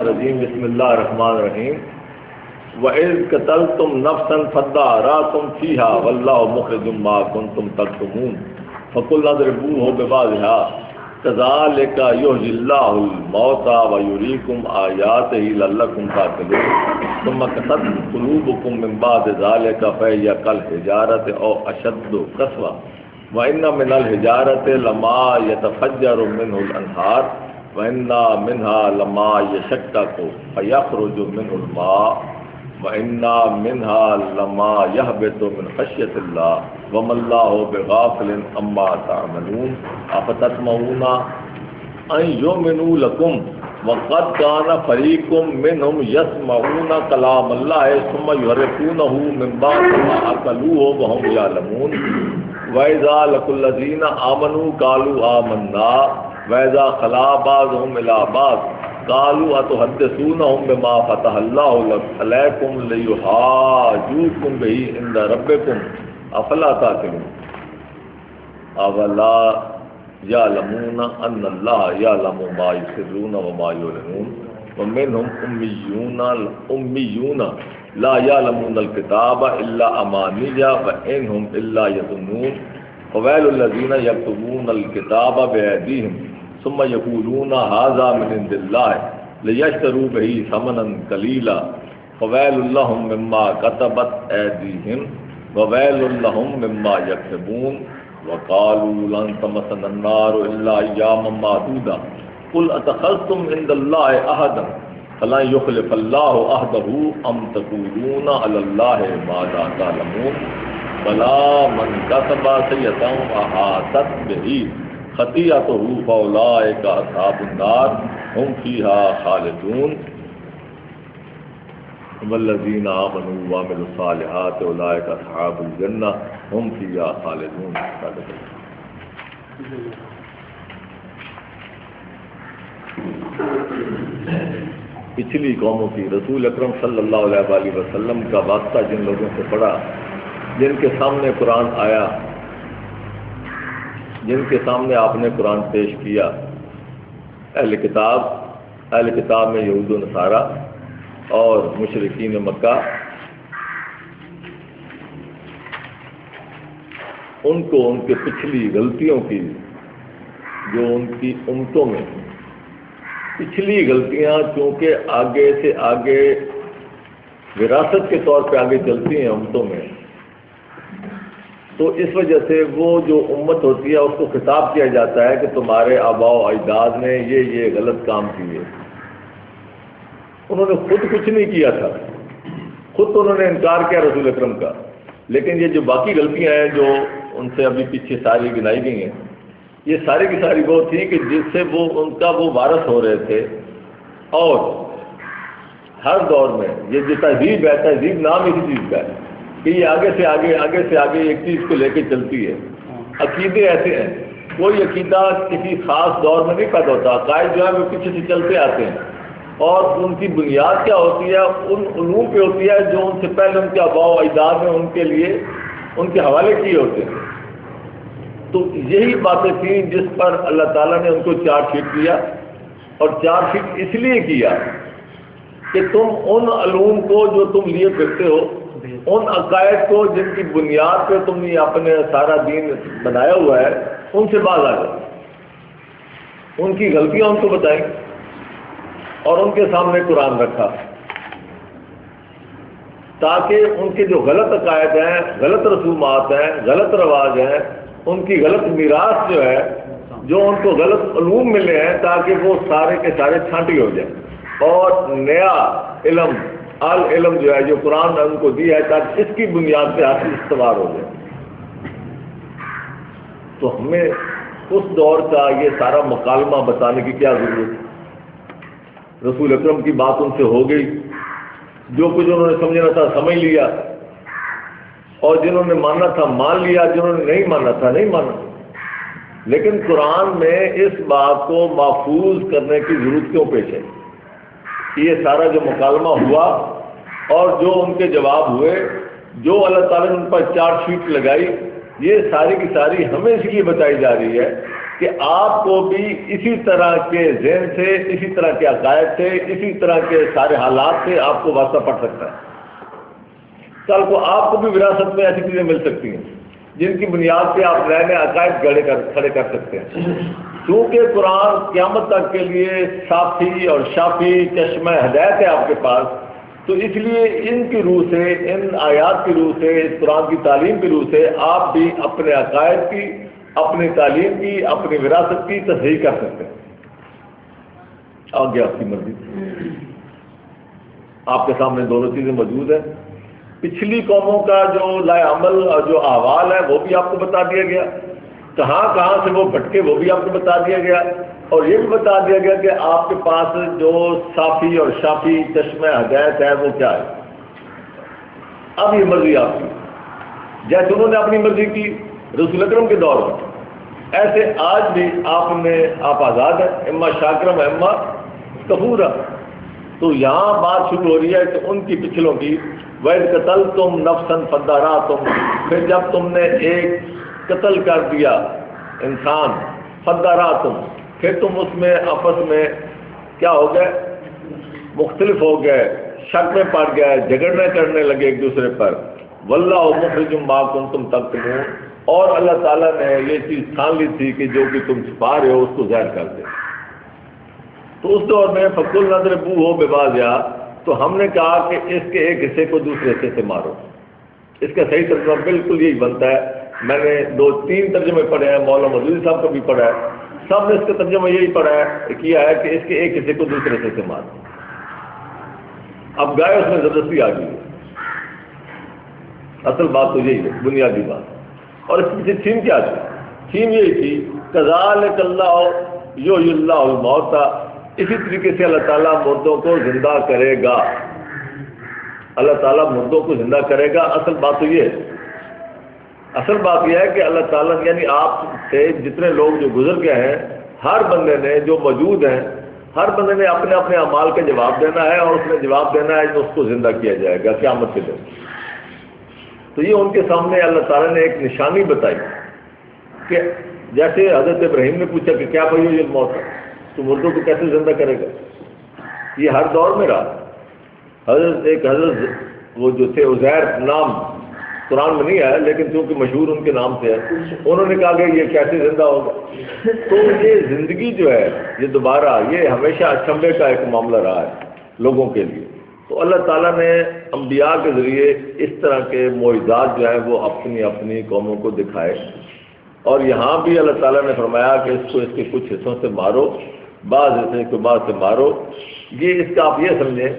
الرجیم بسم اللہ الرحمن الرحیم وَإِذْ قَتَلْتُمْ نَفْسًا فَادَّارَأْتُمْ فِيهَا وَاللَّهُ مُخْرِجٌ مَا كُنْتُمْ تَكْتُمُونَ فَقُلْنَا اضْرِبُوهُ بِبَعْضِهَا كَذَلِكَ يُحْيِي اللَّهُ الْمَوْتَى وَيُرِيكُمْ آيَاتِهِ لَعَلَّكُمْ تَعْقِلُونَ ثُمَّ قَسَتْ قُلُوبُكُمْ مِنْ بَعْدِ ذَلِكَ فَهِيَ كَالْحِجَارَةِ أَوْ أَشَدُّ قَسْوَةً وَإِنَّ مِنَ الْحِجَارَةِ لَمَا يَتَفَجَّرُ مِنْهُ الْأَنْهَارُ وَإِنَّ مِنْهَا لَمَا يَشَقَّقُ فَيَخْرُجُ مِنْهُ الْمَاءُ وَإِنَّ مِنْهَا لَمَا يَهْبِطُ مِنْ خَشْيَةِ اللَّهِ وَمَا اللَّهُ بِغَافِلٍ عَمَّا تَعْمَلُونَ أَفَتَطْمَعُونَ أَنْ يُؤْمِنُوا لَكُمْ وَقَدْ كَانَ فَرِيقٌ مِّنْهُمْ يَسْمَعُونَ كَلَامَ اللَّهِ ثُمَّ يُحَرِّفُونَهُ مِنْ بَعْدِ مَا عَقَلُوهُ وَهُمْ يَعْلَمُونَ وَإِذَا لَقُوا الَّذِينَ آمَنُوا قَالُوا آمَنَّا وَإِذَا خَلَا بَعْضُهُمْ إِلَىٰ بَعْضٍ قَالُوا أَتُحَدِّثُونَهُمْ بِمَا فَتَحَ اللَّهُ عَلَيْكُمْ لِيُحَاجُّوكُمْ بِهِ عِندَ رَبِّكُمْ أَفَلَا تَعْقِلُونَ أَوَلَا يَعْلَمُونَ أَنَّ اللَّهَ يَعْلَمُ مَا يُسِرُّونَ وَمَا يُعْلِنُونَ وَمِنْهُمْ أُمِّيُّونَ لَا يَعْلَمُونَ الْكِتَابَ إِلَّا أَمَانِيَّ وَإِنْ هُمْ إِلَّا يَظُنُّونَ فَوَيْلٌ لِّلَّذِينَ يَكْتُبُونَ الْكِتَابَ بِأَيْدِيهِمْ ثُمَّ يَقُولُونَ هَٰذَا مِنْ عِندِ اللَّهِ لِيَشْتَرُوا بِهِ ثَمَنًا قَلِيلًا فَوَيْلٌ لَّهُم مِّمَّا كَتَبَتْ أَيْدِيهِمْ وَوَيْلٌ لَّهُم مِّمَّا يَكْسِبُونَ وَقَالُوا لَن تَمَسَّنَا النَّارُ إِلَّا أَيَّامًا مَّعْدُودَةً قُلْ أَتَخَذْتُمْ عِندَ اللَّهِ عَهْدًا فَلَن يُخْلِفَ اللَّهُ عَهْدَهُ أَمْ تَقُولُونَ عَلَى اللَّهِ مَا لَا تَعْلَمُونَ بَلَىٰ مَن كَسَبَ سَيِّئَةً وَأَحَاطَتْ بِهِ خطیئتہ فاولئک اصحاب النار هم فیہا خالدون والذین آمنوا وعملوا الصالحات اولئک اصحاب الجنہ هم فیہا خالدون. پچھلی قوموں کی رسول اکرم صلی اللہ علیہ وآلہ وسلم کا واسطہ جن لوگوں سے پڑھا جن کے سامنے قرآن آیا جن کے سامنے آپ نے قرآن پیش کیا اہل کتاب میں یہود و نصارہ اور مشرکین مکہ ان کو ان کے پچھلی غلطیوں کی جو ان کی امتوں میں پچھلی غلطیاں چونکہ آگے سے آگے وراثت کے طور پہ آگے چلتی ہیں امتوں میں تو اس وجہ سے وہ جو امت ہوتی ہے اس کو خطاب کیا جاتا ہے کہ تمہارے آباء و اجداد نے یہ غلط کام کیے. انہوں نے خود کچھ نہیں کیا تھا, خود تو انہوں نے انکار کیا رسول اکرم کا, لیکن یہ جو باقی غلطیاں ہیں جو ان سے ابھی پیچھے ساری گنائی گئی ہیں یہ ساری کی ساری وہ تھیں کہ جس سے وہ ان کا وہ وارث ہو رہے تھے. اور ہر دور میں یہ جو تہذیب ہے, تہذیب نام اسی چیز کا ہے کہ یہ آگے سے آگے ایک چیز کو لے کے چلتی ہے. عقیدے ایسے ہیں, کوئی عقیدہ کسی خاص دور میں نہیں پیدا ہوتا, عقائد جو ہے وہ پیچھے سے چلتے آتے ہیں اور ان کی بنیاد کیا ہوتی ہے ان علوم پہ ہوتی ہے جو ان سے پہلے ان کے آباء و اجداد نے ان کے لیے ان کے حوالے کیے ہوتے ہیں. تو یہی باتیں تھیں جس پر اللہ تعالیٰ نے ان کو چارج شیٹ کیا, اور چارج شیٹ اس لیے کیا کہ تم ان علوم کو جو تم لیے پھرتے ہو, ان عقائد کو جن کی بنیاد پہ تم نے اپنے سارا دین بنایا ہوا ہے, ان سے باز آ جاؤ, ان کی غلطیاں ان کو بتائیں اور ان کے سامنے قرآن رکھا تاکہ ان کے جو غلط عقائد ہیں, غلط رسومات ہیں, غلط رواج ہیں, ان کی غلط میراث جو ہے, جو ان کو غلط علوم ملے ہیں, تاکہ وہ سارے کے سارے چھانٹی ہو جائیں اور نیا علم العلم جو ہے جو قرآن نے ان کو دی ہے تاکہ اس کی بنیاد پہ حاصل استوار ہو جائے. تو ہمیں اس دور کا یہ سارا مکالمہ بتانے کی کیا ضرورت ہے؟ رسول اکرم کی بات ان سے ہو گئی, جو کچھ انہوں نے سمجھنا تھا سمجھ لیا, اور جنہوں نے ماننا تھا مان لیا, جنہوں نے نہیں ماننا تھا نہیں مانا. لیکن قرآن میں اس بات کو محفوظ کرنے کی ضرورت کیوں پیش ہے؟ یہ سارا جو مکالمہ ہوا اور جو ان کے جواب ہوئے, جو اللہ تعالیٰ نے ان پر چارج شیٹ لگائی, یہ ساری کی ساری ہمیں اس لیے بتائی جا رہی ہے کہ آپ کو بھی اسی طرح کے ذہن سے، اسی طرح کے عقائد سے، اسی طرح کے سارے حالات سے آپ کو واسطہ پڑ سکتا ہے۔ کل کو آپ کو بھی وراثت میں ایسی چیزیں مل سکتی ہیں جن کی بنیاد پہ آپ نئے نئے عقائد کھڑے کر سکتے ہیں۔ کیونکہ قرآن قیامت تک کے لیے صافی اور شافی چشمہ ہدایت ہے آپ کے پاس، تو اس لیے ان کی روح سے، ان آیات کی روح سے، اس قرآن کی تعلیم کی روح سے آپ بھی اپنے عقائد کی، اپنی تعلیم کی، اپنی وراثت کی تصحیح کر سکتے ہیں۔ آگے آپ کی مرضی، آپ کے سامنے دونوں چیزیں موجود ہیں۔ پچھلی قوموں کا جو لائے عمل اور جو احوال ہے وہ بھی آپ کو بتا دیا گیا، کہاں کہاں سے وہ بھٹکے وہ بھی آپ کو بتا دیا گیا، اور یہ بھی بتا دیا گیا کہ آپ کے پاس جو صافی اور شافی چشمہ ہدایت ہے وہ کیا ہے۔ اب یہ مرضی آپ کی، جیسے انہوں نے اپنی مرضی کی رسول اکرم کے دور میں، ایسے آج بھی آپ آزاد ہیں، اما شاکرم اما کفورا۔ تو یہاں بات شروع ہو رہی ہے کہ ان کی پچھلوں کی، وَإِذْ قَتَلْتُمْ نَفْسًا فَادَّارَأْتُمْ، پھر جب تم نے ایک قتل کر دیا انسان، فَادَّارَأْتُمْ، پھر تم اس میں آپس میں کیا ہو گئے، مختلف ہو گئے، شک میں پڑ گئے، جھگڑنے کرنے لگے ایک دوسرے پر، وَاللَّهُ مُخْرِجٌ مَا كُنتُمْ تَكْتُمُونَ، اور اللہ تعالیٰ نے یہ چیز ٹھان لی تھی کہ جو کہ تم چھپا رہے ہو اس کو ظاہر کر دے۔ تو اس دور میں فَقُلْنَا اضْرِبُوهُ بِبَعْضِهَا، تو ہم نے کہا کہ اس کے ایک حصے کو دوسرے حصے سے مارو۔ اس کا صحیح ترجمہ بالکل یہی بنتا ہے، میں نے 2-3 ترجمے پڑھے ہیں، مولانا مودودی صاحب کا بھی پڑھا ہے، سب نے اس کا ترجمہ یہی پڑھا ہے، کیا ہے کہ اس کے ایک حصے کو دوسرے حصے سے مارو۔ اب گائے اس میں زبردستی آ گئی ہے، اصل بات تو یہی ہے، بنیادی بات۔ اور اس کے پیچھے تھیم کیا تھی؟ تھیم یہی تھی، کذالک اللہ یحیی اللہ الموتیٰ، اسی طریقے سے اللہ تعالیٰ مردوں کو زندہ کرے گا، اللہ تعالیٰ مردوں کو زندہ کرے گا۔ اصل بات تو یہ ہے، اصل بات یہ ہے کہ اللہ تعالیٰ یعنی آپ سے جتنے لوگ جو گزر گئے ہیں، ہر بندے نے جو موجود ہیں، ہر بندے نے اپنے اپنے اعمال کا جواب دینا ہے، اور اس نے جواب دینا ہے کہ اس کو زندہ کیا جائے گا قیامت کے دن۔ تو یہ ان کے سامنے اللہ تعالیٰ نے ایک نشانی بتائی کہ جیسے حضرت ابراہیم نے پوچھا کہ کیا بھائی یہ موت ہے، تو مردوں کو کیسے زندہ کرے گا، یہ ہر دور میں رہا۔ حضرت وہ جو تھے عزیر نام قرآن میں نہیں آیا، لیکن چونکہ مشہور ان کے نام سے ہے، انہوں نے کہا کہ یہ کیسے زندہ ہوگا۔ تو یہ زندگی جو ہے یہ دوبارہ، یہ ہمیشہ اچنبے کا ایک معاملہ رہا ہے لوگوں کے لیے۔ تو اللہ تعالیٰ نے انبیاء کے ذریعے اس طرح کے معجزات جو ہیں وہ اپنی اپنی قوموں کو دکھائے، اور یہاں بھی اللہ تعالیٰ نے فرمایا کہ اس کو اس کے کچھ حصوں سے مارو، بعض حصے کو بعض سے مارو۔ یہ اس کا آپ یہ سمجھیں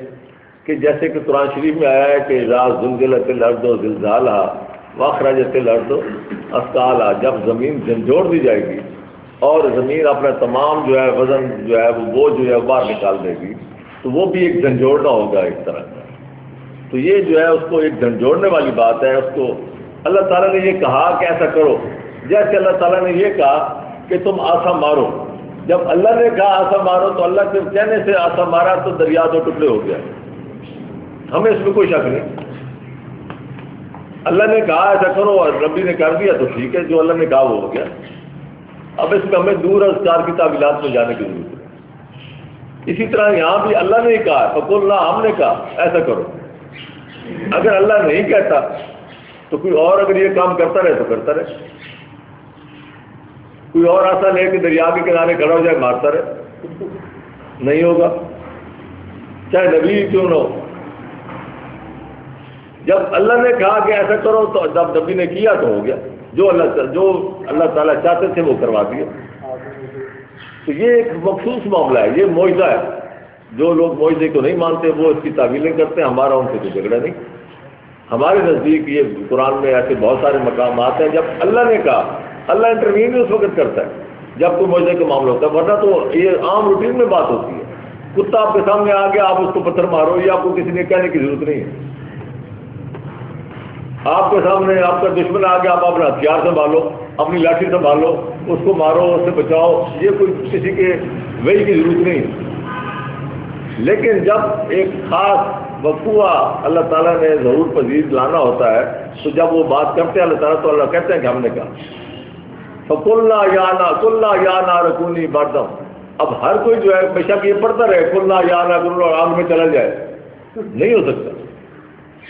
کہ جیسے کہ قرآن شریف میں آیا ہے کہ اذا زلزلت الارض زلزالها واخرجت الارض اثقالها، جب زمین جھنجھوڑ دی جائے گی اور زمین اپنا تمام جو ہے وزن جو ہے وہ بوجھ جو ہے باہر نکال دے گی، تو وہ بھی ایک جھنجھوڑنا ہوگا ایک طرح کا۔ تو یہ جو ہے اس کو ایک جھنجھوڑنے والی بات ہے، اس کو اللہ تعالیٰ نے یہ کہا کہ ایسا کرو، جیسے اللہ تعالیٰ نے یہ کہا کہ تم آسا مارو۔ جب اللہ نے کہا آسا مارو تو اللہ کے کہنے سے آسا مارا تو دریا 2 ٹکڑے ہو گیا، ہمیں اس میں کوئی شک نہیں۔ اللہ نے کہا ایسا کرو اور ربی نے کر دیا تو ٹھیک ہے، جو اللہ نے کہا وہ ہو گیا۔ اب اس میں ہمیں دور ازکار کی تعویلات میں جانے کی ضرورت ہے۔ اسی طرح یہاں بھی اللہ نے ہی کہا، فقلنا، ہم نے کہا ایسا کرو۔ اگر اللہ نہیں کہتا تو کوئی اور اگر یہ کام کرتا رہے تو کرتا رہے، کوئی اور آسا لے کے دریا کے کنارے کھڑا ہو جائے مارتا رہے، نہیں ہوگا، چاہے نبی کیوں نہ ہو۔ جب اللہ نے کہا کہ ایسا کرو تو جب نبی نے کیا تو ہو گیا، جو اللہ تعالیٰ چاہتے تھے وہ کروا دیا۔ تو یہ ایک مخصوص معاملہ ہے، یہ معجزہ ہے۔ جو لوگ معجزے کو نہیں مانتے وہ اس کی تعویلیں کرتے ہیں، ہمارا ان سے کوئی جھگڑا نہیں۔ ہمارے نزدیک یہ قرآن میں ایسے بہت سارے مقامات ہیں جب اللہ نے کہا، اللہ انٹروین بھی اس وقت کرتا ہے جب کوئی معجزے کا معاملہ ہوتا ہے، ورنہ تو یہ عام روٹین میں بات ہوتی ہے۔ کتا آپ کے سامنے آ گیا، آپ اس کو پتھر مارو، یہ آپ کو کسی نے کہنے کی ضرورت نہیں ہے۔ آپ کے سامنے آپ کا دشمن آ گیا، آپ اپنا ہتھیار سنبھالو، اپنی لاٹھی سنبھالو، اس کو مارو، اس سے بچاؤ، یہ کوئی کسی کے وحی کی ضرورت نہیں ہے۔ لیکن جب ایک خاص وقوع اللہ تعالیٰ نے ضرور پذیر لانا ہوتا ہے تو جب وہ بات کرتے ہیں اللہ تعالیٰ تو اللہ کہتے ہیں کہ ہم نے کہا۔ فقلنا یا نار کونی بردم. اب ہر کوئی جو ہے بے شک یہ پڑھتا رہے قلنا یا نار کونی اور آگ میں چلا جائے، نہیں ہو سکتا.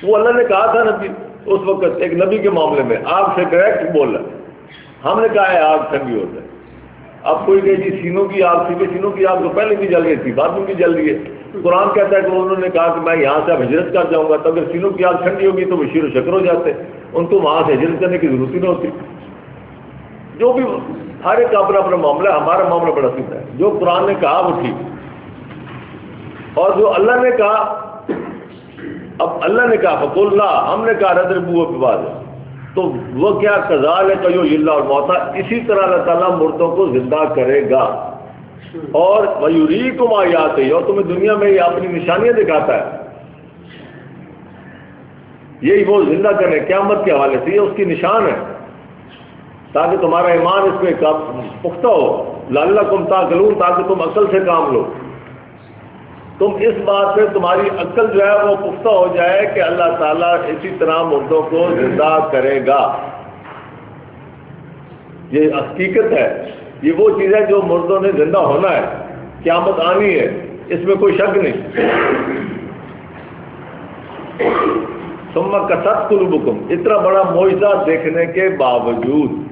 وہ اللہ نے کہا تھا نبی اس وقت ایک نبی کے معاملے میں آگ سے ڈائریکٹ بول رہا ہے. ہم نے کہا ہے آگ ٹھنڈی ہوتا ہے. اب کوئی کہ جی سینوں کی آگ تھی، سینوں کی آگ تو پہلے بھی جل رہی تھی، بعد میں بھی جل رہی ہے. قرآن کہتا ہے کہ انہوں نے کہا کہ میں یہاں سے اب ہجرت کر جاؤں گا، تو اگر سینوں کی آگ ٹھنڈی ہوگی تو وہ شیر و شکر ہو جاتے، ان کو وہاں سے ہجرت کرنے کی ضرورت ہی نہ ہوتی. جو بھی ہر ایک اپنا اپنا معاملہ ہے، ہمارا معاملہ بڑا سیدھا ہے. جو قرآن نے کہا وہ ٹھیک، اور جو اللہ نے کہا، اب اللہ نے کہا فقلنا، ہم نے کہا رضربوہ ببعض، تو وہ کیا کذالک یحیی اللہ الموتیٰ، اسی طرح اللہ تعالیٰ مردوں کو زندہ کرے گا. اور ویریکم آیاتہ، اور تمہیں دنیا میں یہ اپنی نشانیاں دکھاتا ہے. یہی وہ زندہ کرنے قیامت کے حوالے سے، یہ اس کی نشان ہے تاکہ تمہارا ایمان اس پہ پختہ ہو. لعلکم تعقلون، تاکہ تم عقل سے کام لو. تم اس بات پہ تمہاری عقل جو ہے وہ پختہ ہو جائے کہ اللہ تعالیٰ اسی طرح مردوں کو زندہ کرے گا. یہ حقیقت ہے، یہ وہ چیز ہے جو مردوں نے زندہ ہونا ہے، قیامت آنی ہے، اس میں کوئی شک نہیں. ثم قست قلوبکم، اتنا بڑا معجزہ دیکھنے کے باوجود،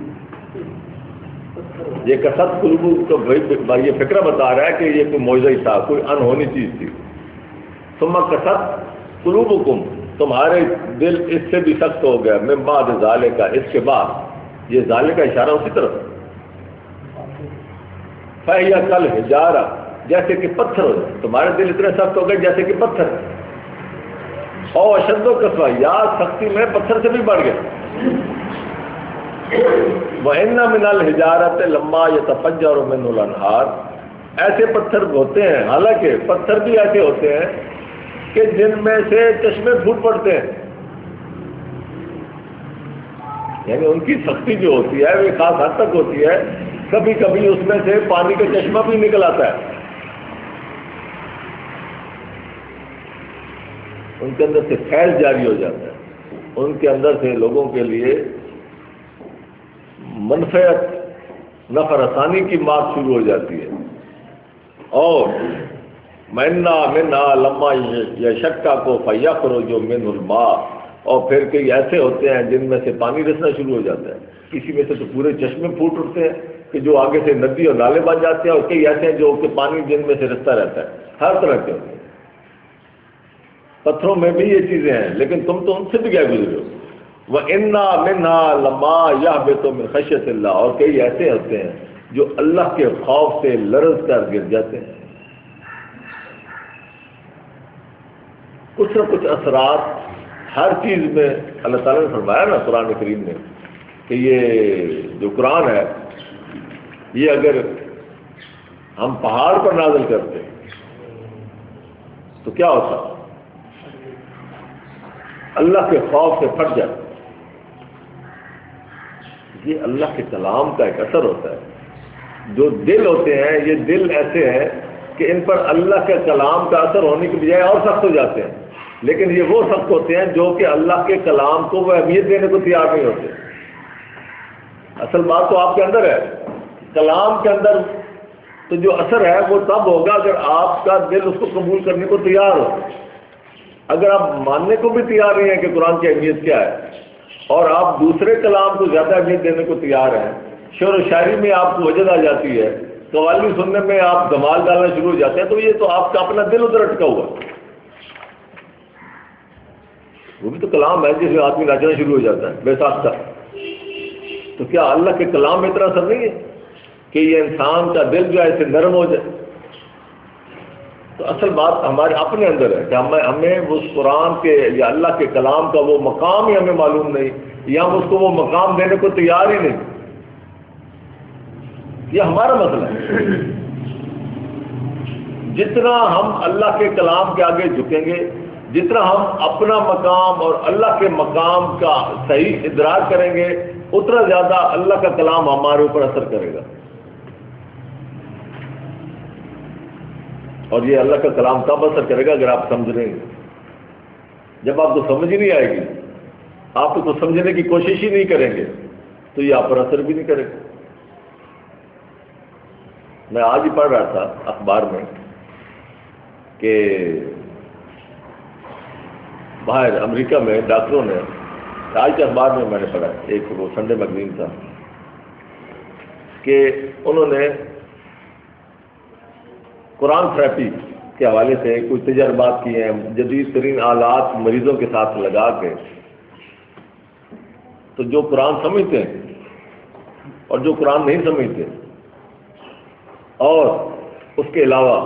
یہ قست قلوب تو یہ فکرہ بتا رہا ہے کہ یہ کوئی معجزہ ہی تھا، کوئی انہونی چیز تھی. ثم قست قلوبکم، تمہارے دل اس سے بھی سخت ہو گیا. من بعد ذالک، اس کے بعد، یہ ذالک کا اشارہ اسی طرف. فہی کالحجارہ، جیسے کہ پتھر ہو جائے. تمہارے دل اتنے سخت ہو گئے جیسے کہ پتھر. اور اشد و قسوہ، یا سختی میں پتھر سے بھی بڑھ گئے. وَإِنَّ مِنَ الْحِجَارَةِ لَمَّا يَتَفَجَّرُ مِنْهُ الْأَنْهَارُ، ایسے پتھر ہوتے ہیں، حالانکہ پتھر بھی ایسے ہوتے ہیں کہ جن میں سے چشمے پھوٹ پڑتے ہیں. یعنی ان کی سختی جو ہوتی ہے وہ خاص حد تک ہوتی ہے، کبھی کبھی اس میں سے پانی کا چشمہ بھی نکل آتا ہے. ان کے اندر سے فیض جاری ہو جاتا ہے، ان کے اندر سے لوگوں کے لیے منفعت، نفع رسانی کی بات شروع ہو جاتی ہے. اور منا لما یشکا کو فیخرج منہ الماء، اور پھر کئی ایسے ہوتے ہیں جن میں سے پانی رسنا شروع ہو جاتا ہے. کسی میں سے تو پورے چشمے پھوٹ اٹھتے ہیں کہ جو آگے سے ندی اور نالے بن جاتے ہیں، اور کئی ایسے ہیں جو کہ پانی جن میں سے رستا رہتا ہے. ہر طرح کے ہوتے ہیں. پتھروں میں بھی یہ چیزیں ہیں، لیکن تم تو ان سے بھی کیا گزرے ہو. وَإِنَّا مِنْهَا لَمَا يَهْبِطُ مِنْ خَشْيَةِ اللَّهِ، اور کئی ایسے ہوتے ہیں جو اللہ کے خوف سے لرز کر گر جاتے ہیں. کچھ نہ کچھ اثرات ہر چیز میں اللہ تعالیٰ نے فرمایا نا قرآن کریم میں کہ یہ جو قرآن ہے یہ اگر ہم پہاڑ پر نازل کرتے تو کیا ہوتا؟ اللہ کے خوف سے پھٹ جاتا. یہ اللہ کے کلام کا ایک اثر ہوتا ہے. جو دل ہوتے ہیں، یہ دل ایسے ہیں کہ ان پر اللہ کے کلام کا اثر ہونے کی بجائے اور سخت ہو جاتے ہیں. لیکن یہ وہ سخت ہوتے ہیں جو کہ اللہ کے کلام کو وہ اہمیت دینے کو تیار نہیں ہوتے. اصل بات تو آپ کے اندر ہے. کلام کے اندر تو جو اثر ہے وہ تب ہوگا اگر آپ کا دل اس کو قبول کرنے کو تیار ہو. اگر آپ ماننے کو بھی تیار نہیں ہیں کہ قرآن کی اہمیت کیا ہے، اور آپ دوسرے کلام کو زیادہ اہمیت دینے کو تیار ہیں، شعر و شاعری میں آپ کو وجد آ جاتی ہے، قوالی سننے میں آپ دھمال ڈالنا شروع ہو جاتے ہیں، تو یہ تو آپ کا اپنا دل ادھر اٹکا ہوا. وہ بھی تو کلام ہے جس میں آدمی ناچنا شروع ہو جاتا ہے بے ساختہ. تو کیا اللہ کے کلام میں اتنا اثر نہیں ہے کہ یہ انسان کا دل جو ہے اسے نرم ہو جائے؟ تو اصل بات ہمارے اپنے اندر ہے کہ ہمیں اس قرآن کے یا اللہ کے کلام کا وہ مقام ہی ہمیں معلوم نہیں، یا ہم اس کو وہ مقام دینے کو تیار ہی نہیں. یہ ہمارا مسئلہ ہے. جتنا ہم اللہ کے کلام کے آگے جھکیں گے، جتنا ہم اپنا مقام اور اللہ کے مقام کا صحیح ادراک کریں گے، اتنا زیادہ اللہ کا کلام ہمارے اوپر اثر کرے گا. اور یہ اللہ کا کلام تب اثر کرے گا اگر آپ سمجھ رہے ہیں. جب آپ کو سمجھ ہی نہیں آئے گی، آپ کو سمجھنے کی کوشش ہی نہیں کریں گے، تو یہ آپ پر اثر بھی نہیں کرے گا. میں آج ہی پڑھ رہا تھا اخبار میں کہ باہر امریکہ میں ڈاکٹروں نے، آج کے اخبار میں نے پڑھا، ایک وہ سنڈے میگزین تھا، کہ انہوں نے قرآن تھراپی کے حوالے سے کچھ تجربات کیے ہیں، جدید ترین آلات مریضوں کے ساتھ لگا کے، تو جو قرآن سمجھتے ہیں اور جو قرآن نہیں سمجھتے، اور اس کے علاوہ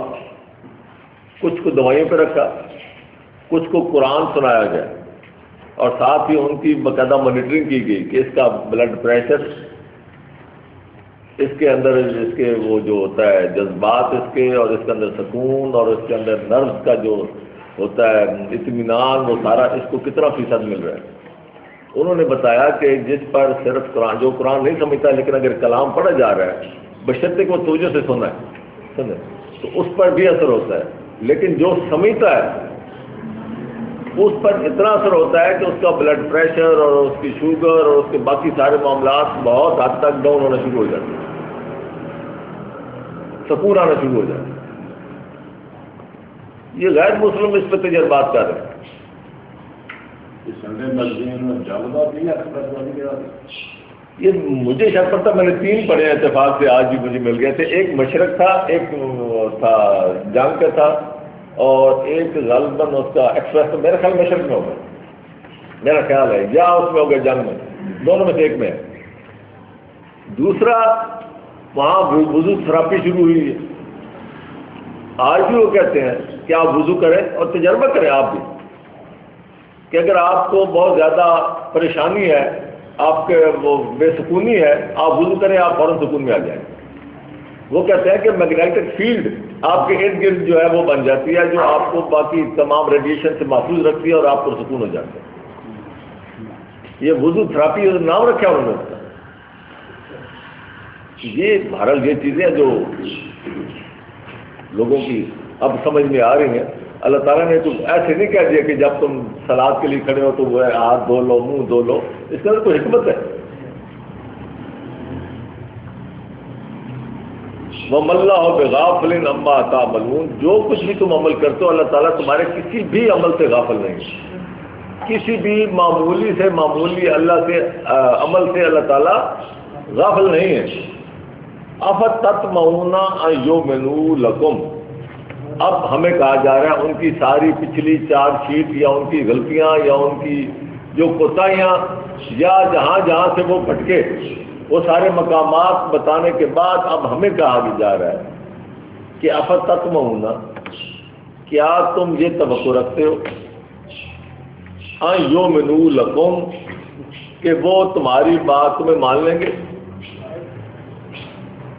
کچھ کو دوائیوں پہ رکھا، کچھ کو قرآن سنایا گیا، اور ساتھ ہی ان کی باقاعدہ مانیٹرنگ کی گئی کہ اس کا بلڈ پریشر، اس کے اندر اس کے وہ جو ہوتا ہے جذبات اس کے، اور اس کے اندر سکون، اور اس کے اندر نروز کا جو ہوتا ہے اطمینان، وہ سارا اس کو کتنا فیصد مل رہا ہے۔ انہوں نے بتایا کہ جس پر صرف قرآن، جو قرآن نہیں سمجھتا لیکن اگر کلام پڑھا جا رہا ہے بشرطے کو توجہ سے سنا ہے، سمجھے، تو اس پر بھی اثر ہوتا ہے، لیکن جو سمجھتا ہے اس پر اتنا اثر ہوتا ہے کہ اس کا بلڈ پریشر اور اس کی شوگر اور اس کے باقی سارے معاملات بہت حد تک ڈاؤن ہونا شروع ہو جاتے ہیں، سکون آنا شروع ہو جاتا ہے۔ یہ غیر مسلم اس پہ تجربات کر رہے ہیں۔ سنڈے میگزین جالبات نہیں ہے، یہ مجھے شک پڑتا، میں نے 3 پڑھے ہیں اتفاق سے، آج بھی مجھے مل گئے تھے۔ ایک مشرق تھا، ایک تھا جنگ کا تھا، اور ایک غالباً اس کا ایکسپریس، میرا خیال مشرق میں ہوگا، میرا خیال ہے، یا اس میں ہوگا جنگ میں، دونوں میں سے ایک میں ہے۔ دوسرا وہاں وضو تھراپی شروع ہوئی ہے۔ آج بھی وہ کہتے ہیں کہ آپ وضو کریں اور تجربہ کریں آپ بھی، کہ اگر آپ کو بہت زیادہ پریشانی ہے، آپ کے وہ بے سکونی ہے، آپ وضو کریں، آپ فوراً سکون میں آ جائیں۔ وہ کہتے ہیں کہ میگنیٹک فیلڈ آپ کے ارد گرد جو ہے وہ بن جاتی ہے، جو آپ کو باقی تمام ریڈیشن سے محفوظ رکھتی ہے، اور آپ کو سکون ہو جاتا ہے۔ یہ وضو تھراپی نام رکھا انہوں نے۔ یہ بہرحال یہ چیزیں جو لوگوں کی اب سمجھ میں آ رہی ہیں، اللہ تعالیٰ نے تو ایسے نہیں کہہ دیا کہ جب تم سلاد کے لیے کھڑے ہو تو وہ ہاتھ دھو لو، منہ دھو لو، اس کے اندر کوئی حکمت ہے۔ وَمَا اللَّهُ بِغَافِلٍ عَمَّا تَعْمَلُونَ، جو کچھ بھی تم عمل کرتے ہو اللہ تعالیٰ تمہارے کسی بھی عمل سے غافل نہیں ہے، کسی بھی معمولی سے معمولی اللہ سے عمل سے اللہ تعالیٰ غافل نہیں ہے۔ أَفَتَطْمَعُونَ أَن يُؤْمِنُوا لَكُمْ، اب ہمیں کہا جا رہا ہے ان کی ساری پچھلی چارج شیٹ یا ان کی غلطیاں یا ان کی جو کوتاہیاں یا جہاں جہاں سے وہ بھٹکے وہ سارے مقامات بتانے کے بعد اب ہمیں کہا جا رہا ہے کہ افتتمعون، کیا تم یہ توقع رکھتے ہو ان یؤمنوا لکم، کہ وہ تمہاری بات تمہیں مان لیں گے،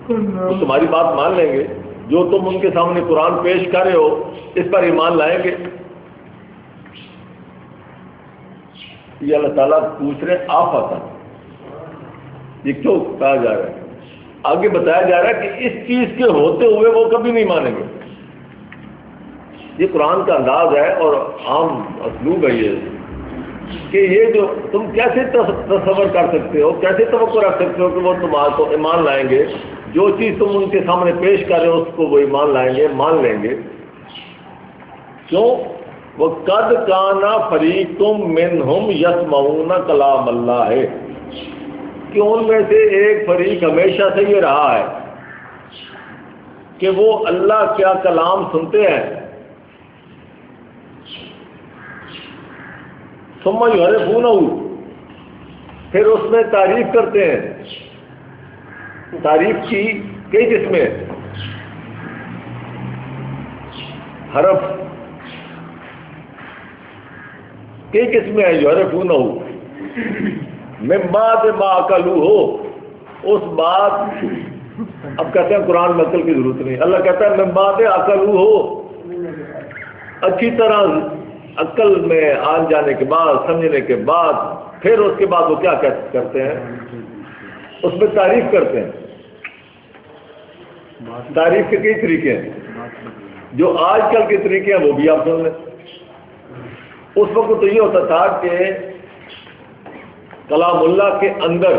وہ تمہاری بات مان لیں گے، جو تم ان کے سامنے قرآن پیش کر رہے ہو اس پر ایمان لائیں گے؟ یہ اللہ تعالیٰ پوچھ رہے آفت، یہ کیوں کہا جا رہا ہے؟ آگے بتایا جا رہا ہے کہ اس چیز کے ہوتے ہوئے وہ کبھی نہیں مانیں گے۔ یہ قرآن کا انداز ہے اور عام اسلوب ہے یہ، کہ یہ جو تم کیسے تصور کر سکتے ہو، کیسے توقع رکھ سکتے ہو کہ وہ تمہارے کو ایمان لائیں گے؟ جو چیز تم ان کے سامنے پیش کر رہے ہو اس کو وہ ایمان لائیں گے، مان لیں گے۔ کیوں؟ وَقَدْ كَانَ فَرِيقٌ مِّنْهُمْ يَسْمَعُونَ كَلَامَ اللَّهِ، کہ ان میں سے ایک فریق ہمیشہ سے یہ رہا ہے کہ وہ اللہ کیا کلام سنتے ہیں، ثُمَّ يُحَرِّفُونَهُ، پھر اس میں تعریف کرتے ہیں۔ تعریف کی کئی قسمیں، حرف کئی قسمیں ہیں، يُحَرِّفُونَهُ من بعد ما عقلوہ، اس بات، اب کہتے ہیں قرآن میں عقل کی ضرورت نہیں، اللہ کہتا ہے من بعد عقلوہ، اچھی طرح عقل میں آن جانے کے بعد، سمجھنے کے بعد، پھر اس کے بعد وہ کیا کرتے ہیں؟ اس میں تعریف کرتے ہیں۔ تعریف کے کئی طریقے ہیں، جو آج کل کے طریقے ہیں وہ بھی آپ سن لیں۔ اس وقت تو یہ ہوتا تھا کہ کلام اللہ کے اندر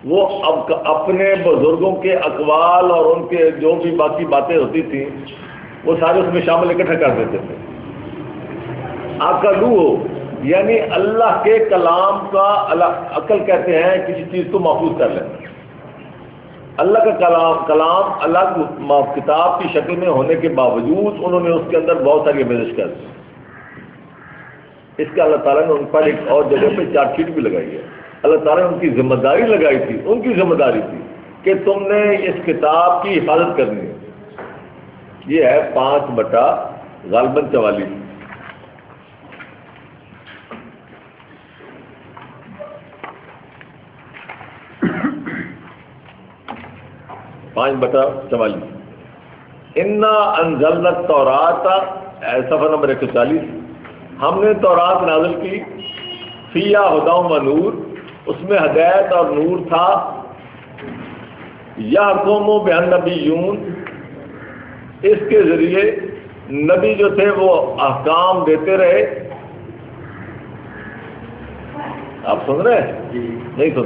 وہ اب اپنے بزرگوں کے اقوال اور ان کے جو بھی باقی باتیں ہوتی تھیں وہ سارے اس میں شامل اکٹھا کر دیتے تھے. عقلو یعنی اللہ کے کلام کا عقل کہتے ہیں کسی چیز کو محفوظ کر لینا. اللہ کا کلام الگ کتاب کی شکل میں ہونے کے باوجود انہوں نے اس کے اندر بہت ساری آمیزش کر دی. اس کا اللہ تعالیٰ نے ان پر ایک اور جگہ پہ چارج شیٹ بھی لگائی ہے. اللہ تعالیٰ نے ان کی ذمہ داری لگائی تھی، ان کی ذمہ داری تھی کہ تم نے اس کتاب کی حفاظت کرنی ہے. یہ ہے 5 غالباً 44. انا انزلنا التوراۃ، صفحہ نمبر 140. ہم نے تورات نازل کی، فیہا ھدی و نور، اس میں ہدایت اور نور تھا. یحکم بہا النبیون، اس کے ذریعے نبی جو تھے وہ احکام دیتے رہے. آپ سن رہے ہیں؟ نہیں سن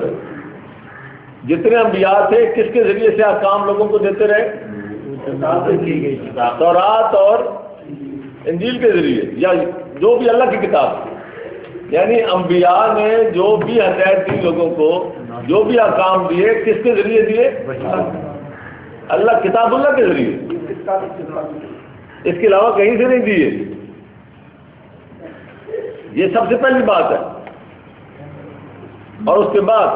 رہے. جتنے انبیاء تھے کس کے ذریعے سے احکام لوگوں کو دیتے رہے؟ تورات اور انجیل کے ذریعے، یا جو بھی اللہ کی کتاب تھی. یعنی انبیاء نے جو بھی ہدایت دی لوگوں کو، جو بھی احکام دیے، کس کے ذریعے دیے؟ اللہ، کتاب اللہ کے ذریعے. اس کے علاوہ کہیں سے نہیں دیے. یہ سب سے پہلی بات ہے. اور اس کے بعد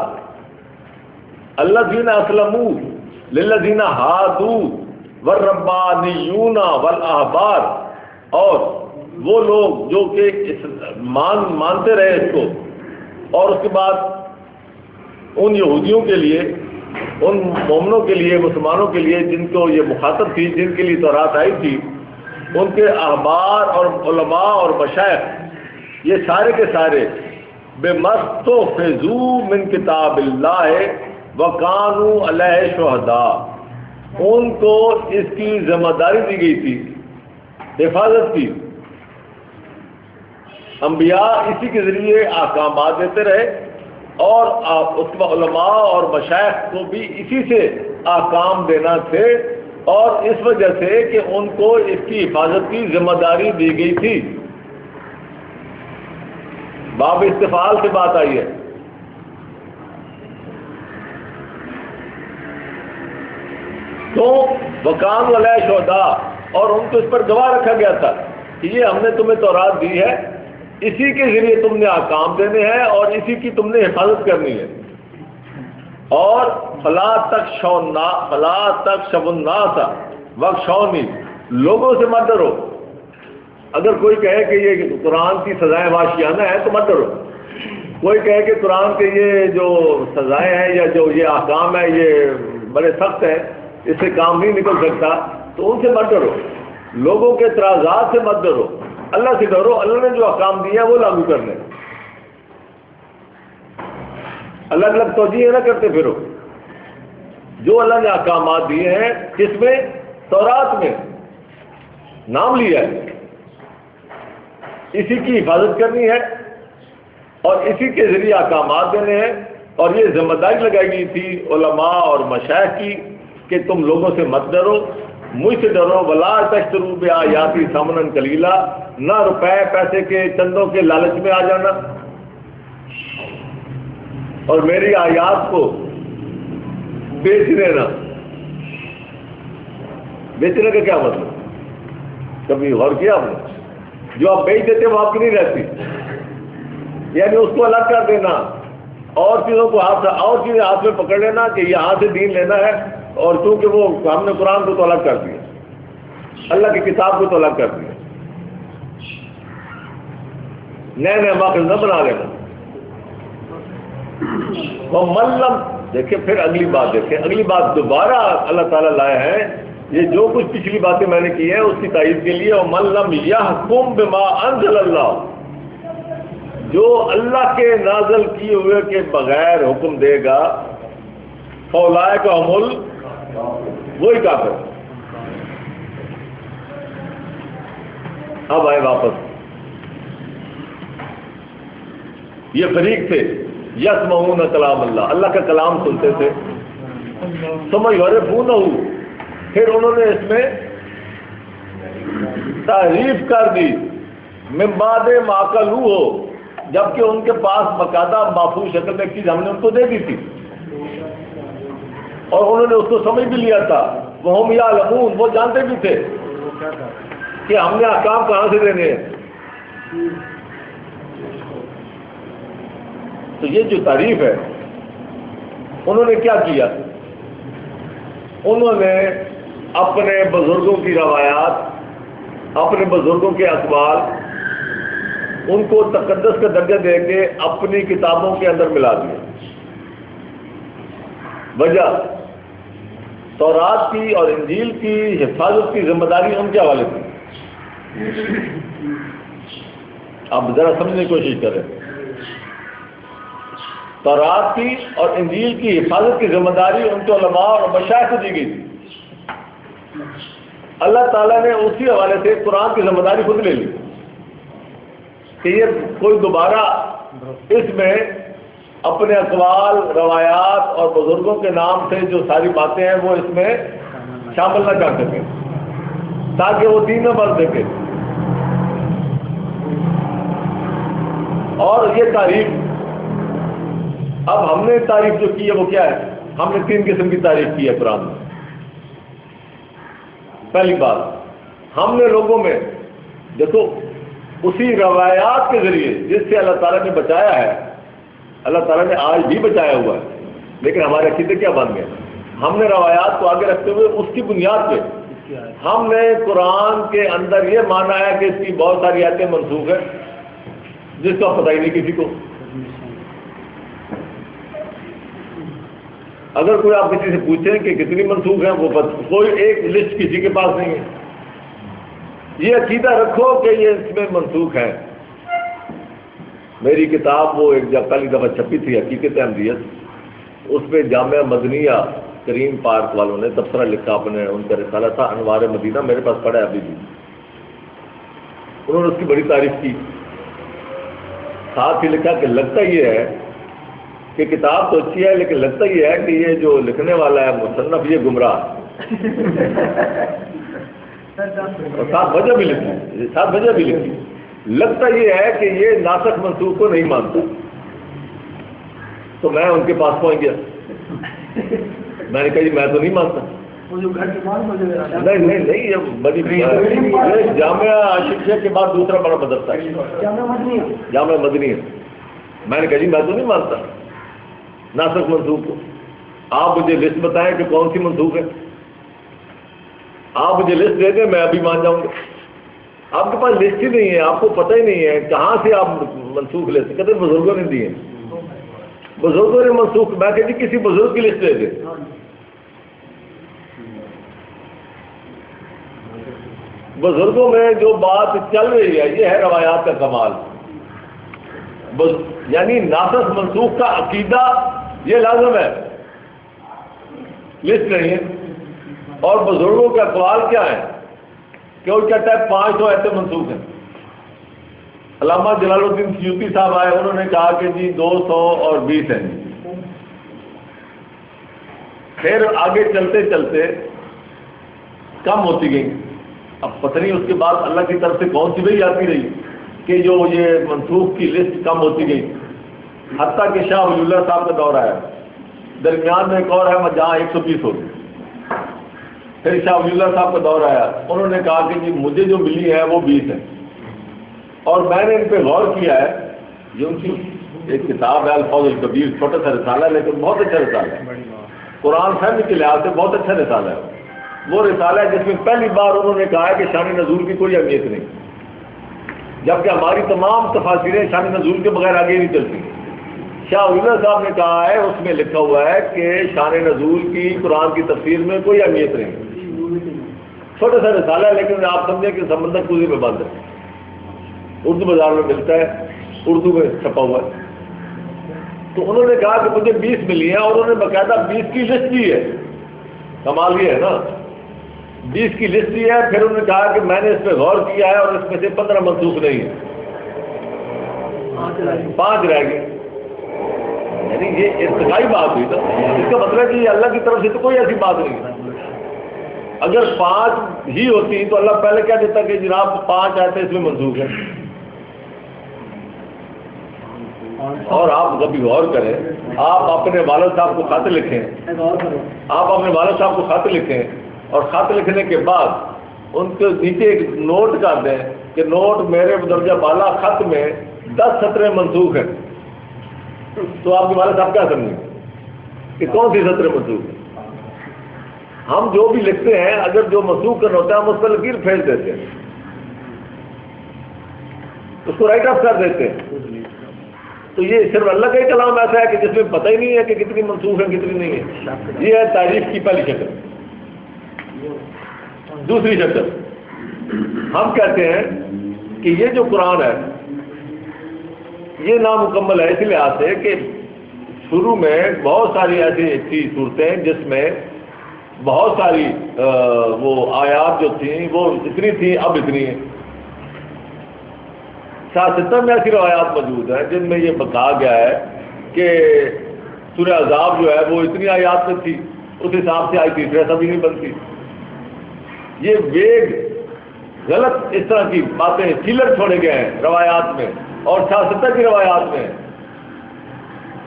الذین اسلموا للذین ہادوا والربانیون والاحبار، اور وہ لوگ جو کہ مانتے رہے اس کو، اور اس کے بعد ان یہودیوں کے لیے، ان مومنوں کے لیے، مسلمانوں کے لیے جن کو یہ مخاطب تھی، جن کے لیے تورات آئی تھی، ان کے احبار اور علماء اور مشائخ، یہ سارے کے سارے بِمَسْتُحْفِظُوا مِنْ کتاب اللہ وَكَانُوا عَلَيْهِ شُهَدَاءَ، ان کو اس کی ذمہ داری دی گئی تھی حفاظت کی. انبیاء اسی کے ذریعے احکامات دیتے رہے، اور اس کے علماء اور مشائخ کو بھی اسی سے احکام دینا تھے، اور اس وجہ سے کہ ان کو اس کی حفاظت کی ذمہ داری دی گئی تھی. باب استفعال سے بات آئی ہے. تو وَكَانُوا عَلَيْهِ شُهَدَاءَ، اور ان کو اس پر گواہ رکھا گیا تھا کہ یہ ہم نے تمہیں تورات دی ہے، اسی کے ذریعے تم نے احکام دینے ہیں اور اسی کی تم نے حفاظت کرنی ہے. اور فَلَا تَخْشَوُا النَّاسَ وَاخْشَوْنِی، لوگوں سے مت ڈرو. اگر کوئی کہے کہ یہ قرآن کی سزائیں وحشیانہ ہیں تو مت ڈرو. کوئی کہے کہ قرآن کے یہ جو سزائیں ہیں یا جو یہ احکام ہیں یہ بڑے سخت ہیں، اس سے کام نہیں نکل سکتا، تو ان سے مت ڈرو. لوگوں کے اعتراضات سے مت ڈرو، اللہ سے ڈرو. اللہ نے جو احکام دیے ہیں وہ لاگو کرنے. الگ الگ توجیہ نہ کرتے پھرو. جو اللہ نے احکامات دیے ہیں، کس میں؟ تورات میں نام لیا ہے، اسی کی حفاظت کرنی ہے اور اسی کے ذریعے احکامات دینے ہیں. اور یہ ذمہ داری لگائی گئی تھی علماء اور مشائخ کی کہ تم لوگوں سے مت ڈرو، مجھ سے ڈرو. وَلَا تَشْتَرُوا بِآيَاتِي ثَمَنًا قَلِيلًا، نہ روپے پیسے کے چندوں کے لالچ میں آ جانا، اور میری آیات کو بیچ دینا. بیچنے کا کیا مطلب؟ کبھی غور کیا آپ نے؟ جو آپ بیچ دیتے وہ آپ کی نہیں رہتی. یعنی اس کو الگ کر دینا، اور چیزوں کو اور چیزیں ہاتھ میں پکڑ لینا کہ یہاں سے دین لینا ہے. اور چونکہ وہ ہم نے قرآن کو تو الگ کر دیا، اللہ کی کتاب کو تو الگ کر دیا، نئے ماخذ نہ بنا لینا. وہ ملم دیکھیں، پھر اگلی بات دیکھیں. اگلی بات دوبارہ اللہ تعالیٰ لائے ہیں. یہ جو کچھ پچھلی باتیں میں نے کی ہیں اس کی تائید کے لیے. وَمَن لَّمْ يَحْكُم بِمَا أَنزَلَ اللَّهُ، جو اللہ کے نازل کیے ہوئے کے بغیر حکم دے گا، فَأُولَٰئِکَ هُمُ وہی کافر. اب آئے واپس. یہ فریق تھے، یسمعون کلام اللہ، اللہ کا کلام سنتے تھے، ثم یعرفونہ، پھر انہوں نے اس میں تعریف کر دی، من بعد ما عقلوہ، جبکہ ان کے پاس باقاعدہ محفوظ شکل میں ایک چیز ہم نے ان کو دے دی تھی اور انہوں نے اس کو سمجھ بھی لیا تھا، وہم یعلمون، وہ جانتے بھی تھے کہ ہم نے احکام کہاں سے دینے ہیں۔ تو یہ جو تعریف ہے انہوں نے کیا کیا، انہوں نے اپنے بزرگوں کی روایات، اپنے بزرگوں کے اقوال، ان کو تقدس کا درجہ دے کے اپنی کتابوں کے اندر ملا دیا۔ وجہ تورات کی اور انجیل کی حفاظت کی ذمہ داری ان کے حوالے تھی۔ آپ ذرا سمجھنے کی کوشش کریں، تورات کی اور انجیل کی حفاظت کی ذمہ داری ان کے علماء اور مشائخ کو دی گئی تھی۔ اللہ تعالیٰ نے اسی حوالے سے قرآن کی ذمہ داری خود لے لی کہ یہ کوئی دوبارہ اس میں اپنے اقوال، روایات اور بزرگوں کے نام سے جو ساری باتیں ہیں وہ اس میں شامل نہ کر سکے تاکہ وہ دین نہ بن سکے۔ اور یہ تعریف، اب ہم نے تعریف جو کی ہے وہ کیا ہے، ہم نے 3 قسم کی تعریف کی ہے قرآن میں۔ پہلی بات، ہم نے لوگوں میں دیکھو اسی روایات کے ذریعے جس سے اللہ تعالیٰ نے بچایا ہے، اللہ تعالیٰ نے آج بھی بچایا ہوا ہے، لیکن ہمارے عقیدے کیا بن گئے، ہم نے روایات کو آگے رکھتے ہوئے اس کی بنیاد پہ ہم نے قرآن کے اندر یہ مانا ہے کہ اس کی بہت ساری آیتیں منسوخ ہیں جس کا پتہ ہی نہیں کسی کو۔ اگر کوئی آپ کسی سے پوچھیں کہ کتنی منسوخ ہیں، وہ کوئی ایک لسٹ کسی کے پاس نہیں ہے۔ یہ عقیدہ رکھو کہ یہ اس میں منسوخ ہیں۔ میری کتاب وہ ایک جب پہلی دفعہ چھپی تھی حقیقت احمدیت، اس میں جامعہ مدنیہ کریم پارک والوں نے تبصرہ لکھا، اپنے ان کا رسالہ تھا انوار مدینہ، میرے پاس پڑا ہے ابھی بھی۔ انہوں نے اس کی بڑی تعریف کی، ساتھ ہی لکھا کہ لگتا یہ ہے کہ کتاب تو اچھی ہے لیکن لگتا یہ ہے کہ یہ جو لکھنے والا ہے مصنف یہ گمراہ، اور ساتھ وجہ بھی لکھی، لگتا یہ ہے کہ یہ ناسخ منسوخ کو نہیں مانتا۔ تو میں ان کے پاس پہنچ گیا، میں نے کہا جی میں تو نہیں مانتا۔ نہیں یہ بڑی جامعہ شکشا کے بعد دوسرا بڑا مدرسہ ہے جامعہ مدنی ہے۔ میں نے کہا جی میں تو نہیں مانتا ناسخ منسوخ کو، آپ مجھے لسٹ بتائیں کہ کون سی منسوخ ہے، آپ مجھے لسٹ دے دیں میں ابھی مان جاؤں گا۔ آپ کے پاس لسٹ ہی نہیں ہے، آپ کو پتہ ہی نہیں ہے کہاں سے آپ منسوخ لیتے، کہتے بزرگوں نے دیے، بزرگوں نے منسوخ، میں کہتی کسی بزرگ کی لسٹ دے دیں۔ بزرگوں میں جو بات چل رہی ہے یہ ہے روایات کا کمال، یعنی ناسخ منسوخ کا عقیدہ یہ لازم ہے، لسٹ نہیں ہے۔ اور بزرگوں کا اقوال کیا ہے کہ وہ کہتا ہے 500 ایسے منسوخ ہیں۔ علامہ جلال الدین سیوطی صاحب آئے، انہوں نے کہا کہ جی 220 ہیں۔ پھر آگے چلتے چلتے کم ہوتی گئی، اب پتہ نہیں اس کے بعد اللہ کی طرف سے کون سی وحی آتی رہی کہ جو یہ منسوخ کی لسٹ کم ہوتی گئی، حتیٰ کہ شاہ ولی اللہ صاحب کا دور آیا، درمیان میں ایک اور ہے جہاں 120 ہو گئی۔ پھر شاہ ولی اللہ صاحب کا دور آیا، انہوں نے کہا کہ جی مجھے جو ملی ہے وہ 20 ہے، اور میں نے ان پہ غور کیا ہے، یہ ان کی ایک کتاب ہے الفاظ الکبیر، چھوٹا سا رسالہ ہے لیکن بہت اچھا رسالہ ہے، قرآن فہمی کے لحاظ سے بہت اچھا رسالہ ہے۔ وہ رسالہ ہے جس میں پہلی بار انہوں نے کہا ہے کہ شان نزول کی کوئی اہمیت نہیں، جبکہ ہماری تمام تفاسیریں شان نزول کے بغیر آگے نہیں چلتی۔ شاہ ولی اللہ صاحب نے کہا ہے، اس میں لکھا ہوا ہے کہ شان نزول کی قرآن کی تفسیر میں کوئی اہمیت نہیں، چھوٹا سا رسالہ ہے لیکن آپ سمجھیں کہ سمندر کوزے میں بند ہے، اردو بازار میں ملتا ہے، اردو میں چھپا ہوا ہے۔ تو انہوں نے کہا کہ مجھے 20 ملی ہیں، اور انہوں نے باقاعدہ 20 کی لسٹ دی ہے، کمال یہ ہے نا، 20 کی لسٹ دی ہے۔ پھر انہوں نے کہا کہ میں نے اس پہ غور کیا ہے اور اس میں سے 15 منسوخ نہیں ہے، 5 رہ گئے۔ یعنی یہ ارتقائی بات ہوئی نا، اس کا مطلب ہے کہ یہ اللہ کی طرف سے تو کوئی ایسی بات نہیں ہے۔ اگر 5 ہی ہوتی تو اللہ پہلے کیا دیتا کہ جناب 5 آیتیں اس میں منسوخ ہیں۔ اور آپ کبھی غور کریں، آپ اپنے والد صاحب کو خط لکھیں، آپ اپنے والد صاحب کو خط لکھیں اور خط لکھنے کے بعد ان کے نیچے ایک نوٹ کر دیں کہ نوٹ میرے درجہ بالا خط میں 10 سطریں منسوخ ہیں، تو آپ کے والد صاحب کیا سمجھیں گے کہ کون سی سطریں منسوخ ہیں؟ ہم جو بھی لکھتے ہیں اگر جو منسوخ کرنا ہوتا ہے ہم اس پر لکیر پھینک دیتے ہیں، اس کو رائٹ آف کر دیتے ہیں۔ تو یہ صرف اللہ کا ہی کلام ایسا ہے کہ جس میں پتہ ہی نہیں ہے کہ کتنی منسوخ ہے کتنی نہیں ہے۔ یہ ہے تعریف کی پہلی شکل۔ دوسری شکل ہم کہتے ہیں کہ یہ جو قرآن ہے یہ نامکمل ہے اس لحاظ سے کہ شروع میں بہت ساری ایسی صورتیں جس میں بہت ساری وہ آیات جو تھیں وہ اتنی تھیں اب اتنی ہیں۔ سیاستوں میں ایسی روایات موجود ہیں جن میں یہ بتایا گیا ہے کہ سورہ عذاب جو ہے وہ اتنی آیات میں تھی، اس حساب سے آئی تیسرے سب ہی نہیں بنتی۔ یہ ویگ غلط اس طرح کی باتیں چیلر چھوڑے گئے ہیں روایات میں اور سیاستوں کی روایات میں،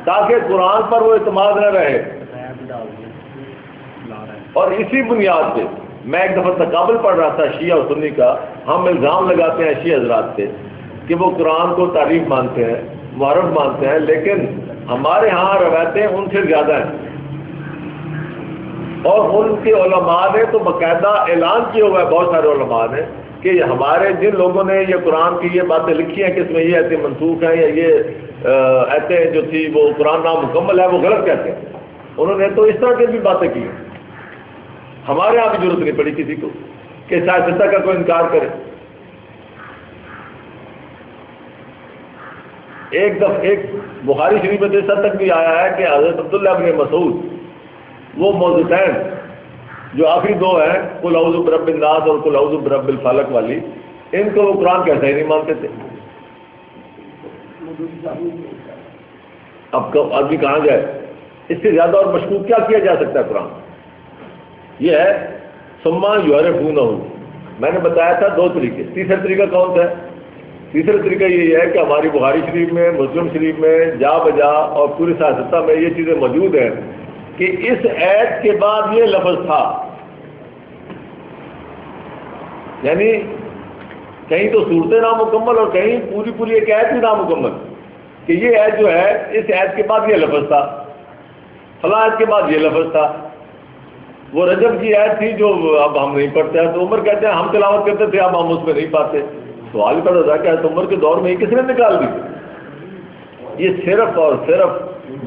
تاکہ قرآن پر وہ اعتماد نہ رہے۔ اور اسی بنیاد پہ میں ایک دفعہ تقابل پڑھ رہا تھا شیعہ اور سنی کا، ہم الزام لگاتے ہیں شیعہ حضرات سے کہ وہ قرآن کو تعریف مانتے ہیں، محرف مانتے ہیں، لیکن ہمارے ہاں روایتیں ان سے زیادہ ہیں، اور ان کے علماء نے تو باقاعدہ اعلان کیا ہوا ہے، بہت سارے علماء نے، کہ ہمارے جن لوگوں نے یہ قرآن کی یہ باتیں لکھی ہیں کہ اس میں یہ ایتیں منسوخ ہیں یا یہ ایتیں جو تھی وہ قرآن نامکمل ہے وہ غلط کہتے ہیں۔ انہوں نے تو اس طرح کی بھی باتیں کی ہیں۔ ہمارے یہاں بھی ضرورت نہیں پڑی کسی کو کہ سیاستہ کا کوئی انکار کرے۔ ایک بخاری شریف میں اس حد تک بھی آیا ہے کہ حضرت عبداللہ بن مسعود وہ موضوعین جو آخری 2 ہیں قل اعوذ برب الناس اور قل اعوذ برب الفلق والی، ان کو وہ قرآن کہتا ہی نہیں مانتے تھے۔ اب آدمی کہاں جائے، اس سے زیادہ اور مشکوک کیا کیا جا سکتا ہے قرآن؟ یہ ہے ثم یعرفونہ۔ میں نے بتایا تھا 2 طریقے، تیسرا طریقہ کون سا ہے؟ تیسرا طریقہ یہ ہے کہ ہماری بخاری شریف میں، مسلم شریف میں جا بجا اور پوری سیاستہ میں یہ چیزیں موجود ہیں کہ اس ایت کے بعد یہ لفظ تھا، یعنی کہیں تو صورتیں نامکمل اور کہیں پوری ایک ایت بھی نامکمل، کہ یہ ایت جو ہے اس ایت کے بعد یہ لفظ تھا، فلاں ایت کے بعد یہ لفظ تھا۔ وہ رجب کی ایت تھی جو اب ہم نہیں پڑھتے ہیں، تو عمر کہتے ہیں ہم تلاوت کرتے تھے اب ہم اس میں نہیں پاتے۔ سوال پیدا ہوتا ہے کہ حضرت عمر کے دور میں کس نے نکال دی؟ یہ صرف اور صرف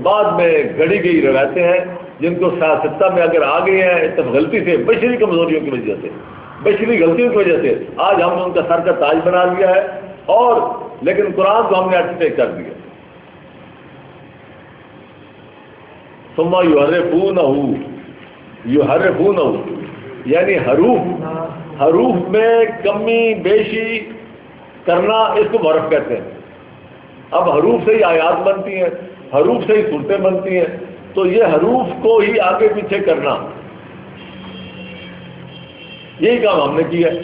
بعد میں گھڑی گئی روایتیں ہیں جن کو سیاستہ میں اگر آ گئی ہیں تب غلطی سے، بشری کمزوریوں کی وجہ سے، بشری غلطیوں کی وجہ سے آج ہم نے ان کا سر کا تاج بنا لیا ہے، اور لیکن قرآن کو ہم نے اٹیک کر دیا۔ ثم یحرفونہ یعنی حروف میں کمی بیشی کرنا، اس کو محرف کہتے ہیں۔ اب حروف سے ہی آیات بنتی ہیں، حروف سے ہی صورتیں بنتی ہیں، تو یہ حروف کو ہی آگے پیچھے کرنا، یہی کام ہم نے کیا ہے۔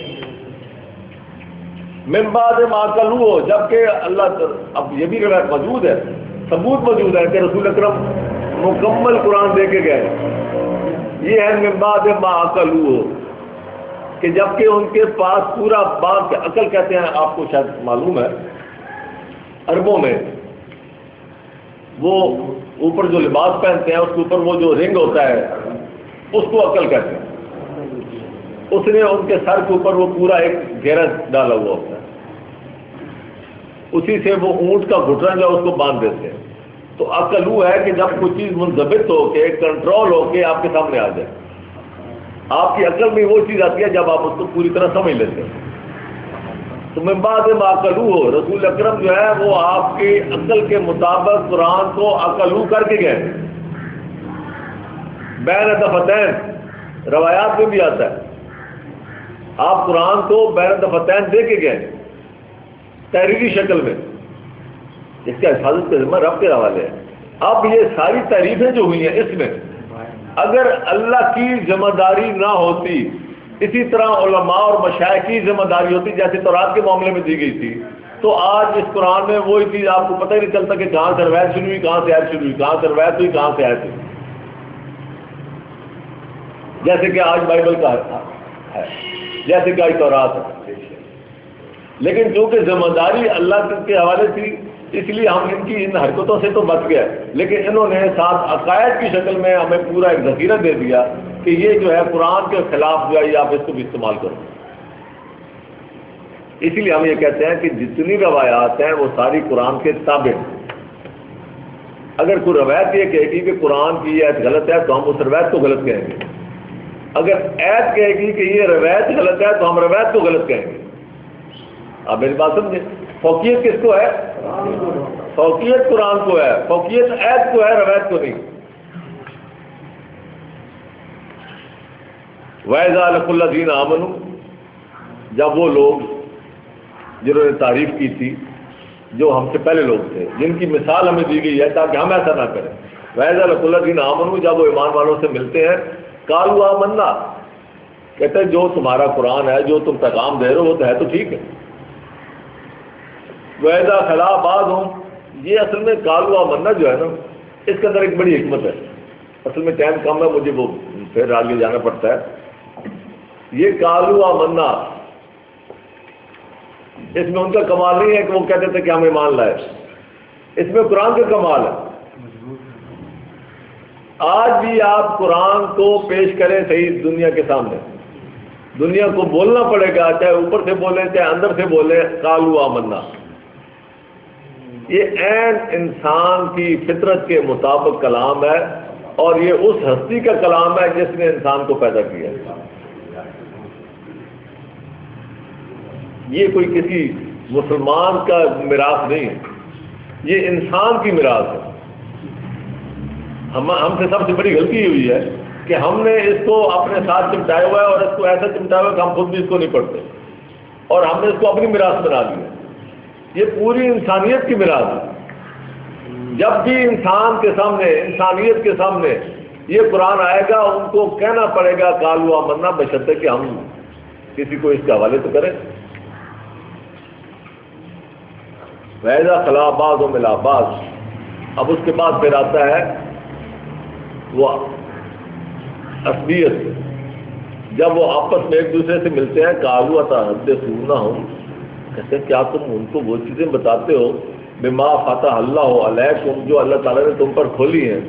من بعد ما قالوا، جبکہ اللہ، اب یہ بھی روایت موجود ہے، ثبوت موجود ہے کہ رسول اکرم مکمل قرآن دے کے گئے۔ یہ ہے من بعد ما قالوا کہ جبکہ ان کے پاس پورا باغ، عقل کہتے ہیں، آپ کو شاید معلوم ہے عربوں میں وہ اوپر جو لباس پہنتے ہیں اس کے اوپر وہ جو رنگ ہوتا ہے اس کو عقل کہتے ہیں۔ اس نے ان کے سر کے اوپر وہ پورا ایک گھیرا ڈالا ہوا ہوتا ہے، اسی سے وہ اونٹ کا گھٹنا جو اس کو باندھ دیتے ہیں۔ تو عقل وہ ہے کہ جب کوئی چیز منضبط ہو کے، کنٹرول ہو کے آپ کے سامنے آ جائے، آپ کی عقل میں وہ چیز آتی ہے جب آپ اس کو پوری طرح سمجھ لیتے ہیں۔ تو من بعد ما عقلوا، رسول اکرم جو ہے وہ آپ کی عقل کے مطابق قرآن کو عقلو کر کے گئے۔ بین دفتین روایات میں بھی آتا ہے، آپ قرآن کو بین دفتین دے کے گئے تحریری شکل میں، جس کا حفاظت کا ذمہ رب کے حوالے ہے۔ اب یہ ساری تعریفیں جو ہوئی ہیں اس میں اگر اللہ کی ذمہ داری نہ ہوتی، اسی طرح علماء اور مشائخ کی ذمہ داری ہوتی جیسے تورات کے معاملے میں دی گئی تھی، تو آج اس قرآن میں وہی چیز آپ کو پتہ ہی نہیں چلتا کہ کہاں سے روایت شروع ہوئی، کہاں سے آیت شروع ہوئی، کہاں سے روایت ہوئی، کہاں سے آیت ہوئی، جیسے کہ آج بائبل کا ہے، جیسے کہ آج تورات ہے۔ لیکن چونکہ ذمہ داری اللہ کے حوالے تھی اس لیے ہم ان کی ان حرکتوں سے تو بچ گئے، لیکن انہوں نے ساتھ عقائد کی شکل میں ہمیں پورا ایک ذخیرہ دے دیا کہ یہ جو ہے قرآن کے خلاف جو ہے یہ آپ اس کو بھی استعمال کرو۔ اسی لیے ہم یہ کہتے ہیں کہ جتنی روایات ہیں وہ ساری قرآن کے تابع ہیں۔ اگر کوئی روایت یہ کہے گی کہ قرآن کی یہ آیت غلط ہے تو ہم اس روایت کو غلط کہیں گے، اگر آیت کہے گی کہ یہ روایت غلط ہے تو ہم روایت کو غلط کہیں گے۔ آپ میری بات سمجھیں، فوقیت کس کو ہے؟ فوقیت قرآن کو ہے، فوقیت آیت کو ہے، روایت کو نہیں۔ وَإِذَا لَقُوا الَّذِينَ آمَنُوا، جب وہ لوگ جنہوں نے تعریف کی تھی جو ہم سے پہلے لوگ تھے، جن کی مثال ہمیں دی گئی ہے تاکہ ہم ایسا نہ کریں۔ وَإِذَا لَقُوا الَّذِينَ آمَنُوا، جب وہ ایمان والوں سے ملتے ہیں، قَالُوا آمَنَّا، کہتے ہیں جو تمہارا قرآن ہے، جو تم پیغام دے رہے ہو وہ تو ہے تو ٹھیک ہے۔ وَإِذَا خَلَا بَعْضُهُمْ، یہ اصل میں قَالُوا آمَنَّا جو ہے نا، اس کے اندر ایک بڑی حکمت ہے، اصل میں ٹائم کم ہے مجھے وہ پھر آگے جانا پڑتا ہے۔ یہ قَالُوا آمَنَّا اس میں ان کا کمال نہیں ہے کہ وہ کہتے تھے کہ ہم ایمان لائے، اس میں قرآن کا کمال ہے۔ آج بھی آپ قرآن کو پیش کریں صحیح دنیا کے سامنے، دنیا کو بولنا پڑے گا، چاہے اوپر سے بولیں چاہے اندر سے بولیں، قَالُوا آمَنَّا۔ یہ عین انسان کی فطرت کے مطابق کلام ہے، اور یہ اس ہستی کا کلام ہے جس نے انسان کو پیدا کیا ہے۔ یہ کوئی کسی مسلمان کا میراث نہیں ہے، یہ انسان کی میراث ہے۔ ہم سے سب سے بڑی غلطی ہوئی ہے کہ ہم نے اس کو اپنے ساتھ چمٹایا ہوا ہے، اور اس کو ایسا چمٹایا ہوا ہے کہ ہم خود بھی اس کو نہیں پڑھتے، اور ہم نے اس کو اپنی میراث بنا لیا۔ یہ پوری انسانیت کی میراث ہے۔ جب بھی انسان کے سامنے، انسانیت کے سامنے یہ قرآن آئے گا، ان کو کہنا پڑے گا قَالُوا آمَنَّا، بشرطے کہ ہم کسی کو اس کے حوالے تو کریں۔ وَإِذَا خَلَا بَعْضُهُمْ إِلَىٰ بَعْضٍ، اب اس کے بعد پھر آتا ہے وہ عصبیت، جب وہ آپس میں ایک دوسرے سے ملتے ہیں، قَالُوا أَتَحَدَّثُونَهُمْ، کہتے ہیں کیا تم ان کو وہ چیزیں بتاتے ہو بِمَا فَتَحَ اللَّهُ عَلَيْكُمْ، جو اللہ تعالیٰ نے تم پر کھولی ہیں،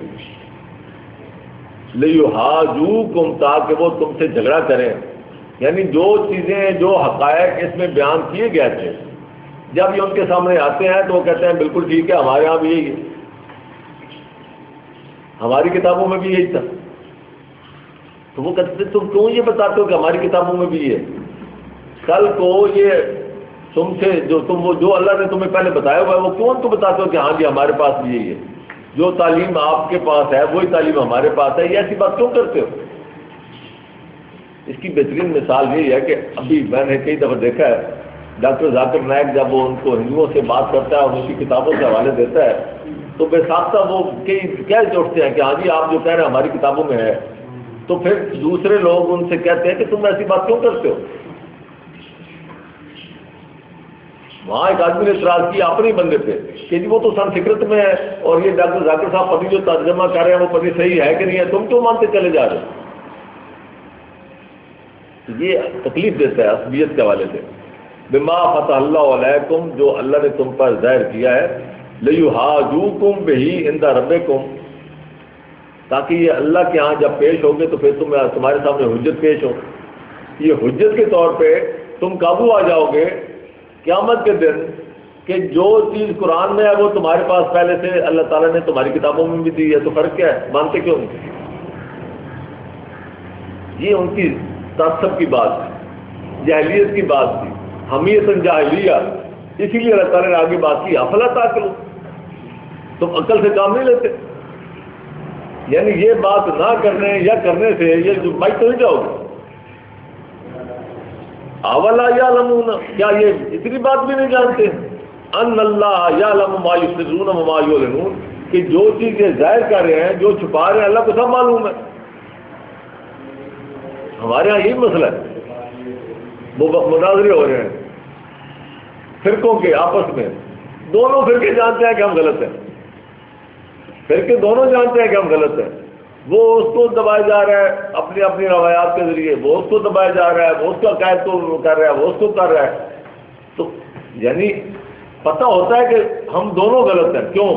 لِيُحَاجُوكُمْ، تاکہ وہ تم سے جھگڑا کریں، یعنی جو چیزیں، جو حقائق اس میں بیان کیے گئے تھے، جب یہ ان کے سامنے آتے ہیں تو وہ کہتے ہیں بالکل ٹھیک ہے، ہمارے یہاں بھی یہی ہے، ہماری کتابوں میں بھی یہی تھا۔ تو وہ کہتے تھے تم کیوں یہ بتاتے ہو کہ ہماری کتابوں میں بھی یہ ہے؟ کل کو یہ تم سے جو اللہ نے تمہیں پہلے بتایا ہوا ہے وہ کیوں تو بتاتے ہو کہ ہاں جی ہمارے پاس بھی یہی ہے، جو تعلیم آپ کے پاس ہے وہی تعلیم ہمارے پاس ہے، یہ ایسی بات کیوں کرتے ہو؟ اس کی بہترین مثال یہی ہے کہ ابھی میں نے کئی دفعہ دیکھا ہے، ڈاکٹر ذاکر نائک جب وہ ان کو ہندوؤں سے بات کرتا ہے اور ان کی کتابوں سے حوالے دیتا ہے تو بے ساختہ وہ کہہ جوڑتے ہیں کہ ہاں جی آپ جو کہہ رہے ہیں ہماری کتابوں میں ہے، تو پھر دوسرے لوگ ان سے کہتے ہیں کہ تم ایسی بات کیوں کرتے ہو؟ وہاں ایک آدمی نے اعتراض کیا اپنے بندے پہ کہ جی وہ تو سنسکرت میں ہے، اور یہ ڈاکٹر ذاکر صاحب پتی جو ترجمہ کر رہے ہیں وہ پتی صحیح ہے کہ نہیں ہے، تم کیوں مانتے چلے جا رہے ہو؟ یہ تکلیف دیتا ہے عصبیت کے حوالے سے۔ بما فتح اللہ علیکم، جو اللہ نے تم پر ظاہر کیا ہے، لیحاجوکم بہ عند ربکم، تاکہ یہ اللہ کے ہاں جب پیش ہوگے تو پھر تمہارے سامنے حجت پیش ہو، یہ حجت کے طور پہ تم قابو آ جاؤ گے قیامت کے دن کہ جو چیز قرآن میں ہے وہ تمہارے پاس پہلے سے اللہ تعالیٰ نے تمہاری کتابوں میں بھی دی ہے، تو فرق کیا ہے؟ مانتے کیوں نہیں؟ یہ ان کی تعصب کی بات تھی، جاہلیت کی بات تھی، حمیت جاہلیہ، اسی لیے اللہ تعالیٰ نے آگے بات کی افلا تعقلون، تم عقل سے کام نہیں لیتے، یعنی یہ بات نہ کرنے یا کرنے سے یہ جو بچ تو نہیں جاؤ گے۔ اولا یعلمون، کیا یہ اتنی بات بھی نہیں جانتے ان اللہ یعلم ما یسرون وما یعلنون، کہ جو چیز یہ ظاہر کر رہے ہیں، جو چھپا رہے ہیں، اللہ کو سب معلوم ہے. ہمارے یہاں یہی مسئلہ ہے، وہ مناظرے ہو رہے ہیں فرقوں کے آپس میں. دونوں فرقے جانتے ہیں کہ ہم غلط ہیں، فرقے دونوں جانتے ہیں کہ ہم غلط ہیں. وہ اس کو دبایا جا رہا ہے اپنی اپنی روایات کے ذریعے، وہ اس کو دبایا جا رہا ہے، وہ اس کا عقائد کو کر رہا ہے، وہ اس کو کر رہا ہے. تو یعنی پتہ ہوتا ہے کہ ہم دونوں غلط ہیں. کیوں؟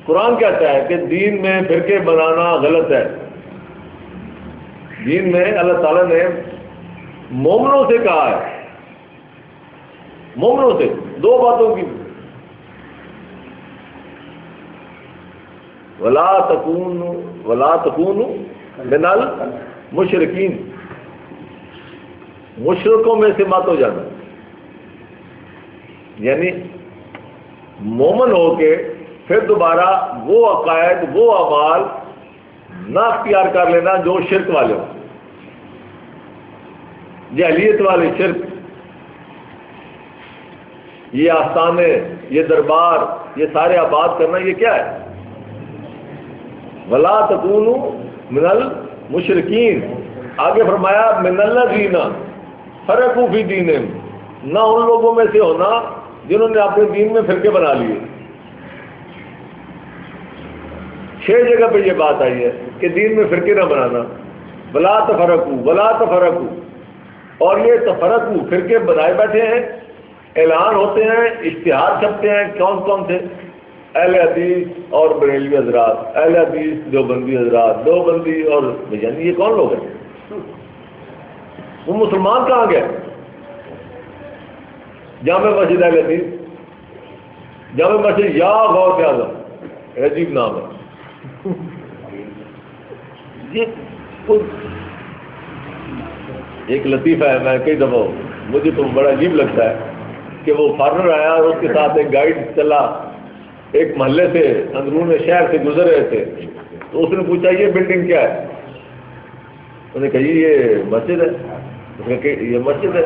قرآن کہتا ہے کہ دین میں فرقے بنانا غلط ہے. دین میں اللہ تعالیٰ نے مومنوں سے کہا ہے، مومنوں سے دو باتوں کی، ولا تکونوا من المشرکین، مشرکوں میں سے مت ہو جانا. یعنی مومن ہو کے پھر دوبارہ وہ عقائد، وہ اعمال نہ اختیار کر لینا جو شرک والے ہوں، جاہلیت والے شرک. یہ آستانے، یہ دربار، یہ سارے آباد کرنا، یہ کیا ہے؟ ولا تکونوا من المشرکین. آگے فرمایا من الذین فرقوا فی دینہم، نہ ان لوگوں میں سے ہونا جنہوں نے اپنے دین میں فرقے بنا لیے. 6 جگہ پہ یہ بات آئی ہے کہ دین میں فرقے نہ بنانا. ولا تفرقوا، ولا تفرقوا. اور یہ تفرقوا فرقے بنائے بیٹھے ہیں، اعلان ہوتے ہیں، اشتہار چھپتے ہیں. کون کون سے؟ اہل حدیث اور بریلوی حضرات، اہل حدیث دیوبندی حضرات، دیوبندی اور یعنی یہ کون لوگ ہیں؟ وہ مسلمان کہاں گئے؟ جامع مسجد اہل حدیث، جامع مسجد یا غوث اعظم، عجیب نام ہے. یہ ایک لطیفہ ہے، میں کئی دفعہ مجھے تو بڑا عجیب لگتا ہے کہ وہ فارنر آیا اور اس کے ساتھ ایک گائیڈ چلا، ایک محلے سے اندرون شہر سے گزر رہے تھے. تو اس نے پوچھا یہ بلڈنگ کیا ہے؟ انہوں نے کہا یہ مسجد ہے. اس نے کہا یہ مسجد ہے.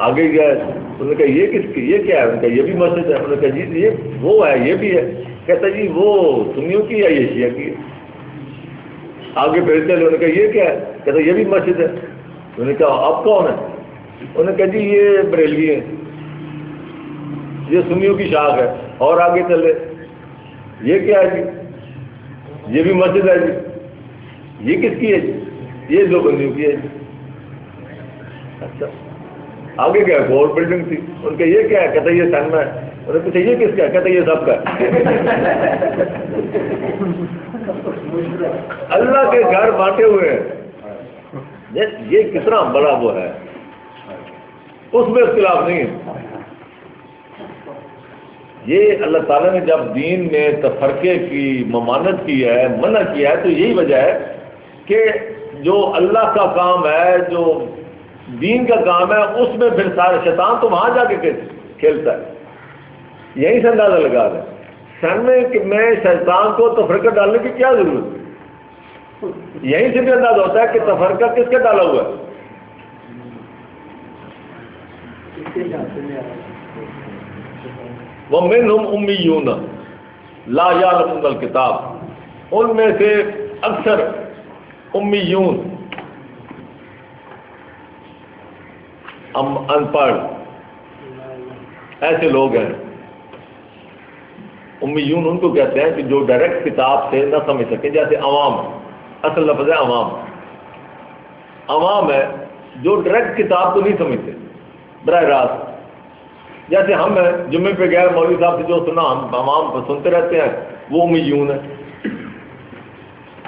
آگے گیا، انہوں نے کہا یہ کس کی، یہ کیا ہے؟ انہوں نے کہا یہ بھی مسجد ہے. انہوں نے کہا جی یہ وہ ہے، یہ بھی ہے. کہتا جی وہ سنیوں کی ہے، یہ شیعہ کی ہے. آگے بھیجتے انہوں نے کہا یہ کیا ہے؟ کہتا یہ بھی مسجد ہے. انہوں نے کہا آپ کون ہیں؟ انہوں نے کہا جی یہ بریلوی ہے، یہ سنیوں کی شاخ ہے. اور آگے چلے، یہ کیا ہے جی؟ یہ بھی مسجد ہے جی. یہ کس کی ہے جی؟ یہ دو بندیوں کی ہے جی. اچھا. آگے گیا، اور بلڈنگ تھی. ان کا یہ کیا ہے؟ کہتا یہ سینما ہے. انہوں نے پوچھا یہ کس کا ہے؟ کہتا یہ سب کا ہے. اللہ کے گھر بانٹے ہوئے ہیں. یہ کتنا بڑا وہ ہے، اس میں اختلاف نہیں ہے. یہ اللہ تعالیٰ نے جب دین میں تفرقے کی ممانعت کی ہے، منع کیا ہے، تو یہی وجہ ہے کہ جو اللہ کا کام ہے، جو دین کا کام ہے، اس میں پھر سارے شیطان تو وہاں جا کے کھیلتا ہے. یہیں سے اندازہ لگا رہے ہیں سننے میں شیطان کو تفرقہ ڈالنے کی کیا ضرورت ہے. یہیں سے بھی اندازہ ہوتا ہے کہ تفرقہ کس کا ڈالا ہوا ہے. وَمِنْهُمْ أُمِّيُّونَ لَا يَعْلَمُونَ الْكِتَابَ، ان میں سے اکثر امیون، ان پڑھ ایسے لوگ ہیں. امیون ان کو کہتے ہیں کہ جو ڈائریکٹ کتاب سے نہ سمجھ سکے. جیسے عوام، اصل لفظ ہے عوام. عوام ہے جو ڈائریکٹ کتاب کو نہیں سمجھتے براہ راست. جیسے ہم ہیں، جمعے پہ گئے، مولوی صاحب سے جو سنا ہم عوام سنتے رہتے ہیں، وہ امیون ہے.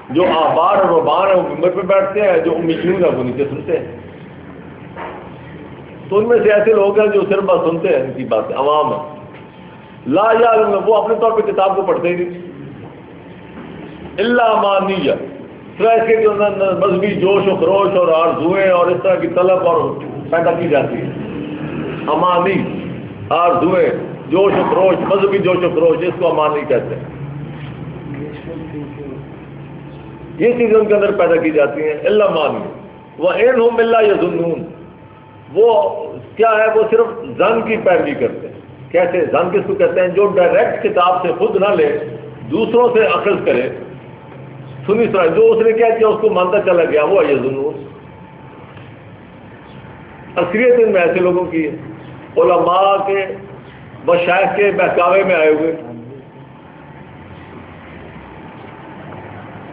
جو احبار اور رہبان ہیں وہ ممبر پہ بیٹھتے ہیں، جو امیون ہے وہ نیچے سنتے ہیں. تو ان میں سے ایسے لوگ ہیں جو صرف بس سنتے ہیں ان کی باتیں. عوام ہے لا یعلمون، وہ اپنے طور پہ کتاب کو پڑھتے ہی نہیں. الا امانیہ، سوائے اس کے جو مذہبی جوش و خروش اور آرزوئیں اور اس طرح کی طلب اور پیدا کی جاتی ہے. امانی، آرزوئیں، جوش و خروش، مذہبی جوش و خروش، اس کو امانی کہتے ہیں. یہ چیزیں ان کے اندر پیدا کی جاتی ہیں. الا امانی وَإِنْهُمْ إِلَّا يَظُنُّونَ، وہ کیا ہے؟ وہ صرف ظن کی پیروی کرتے ہیں. کیسے زن کس کو کہتے ہیں؟ جو ڈائریکٹ کتاب سے خود نہ لے، دوسروں سے اخذ کرے، سنی سنا جو اس نے کیا کیا اس کو مانتا چلا گیا، وہ یظنون۔ اکثریت ان میں ایسے لوگوں کی ہے، علماء کے مشائخ کے بہکاوے میں آئے ہوئے،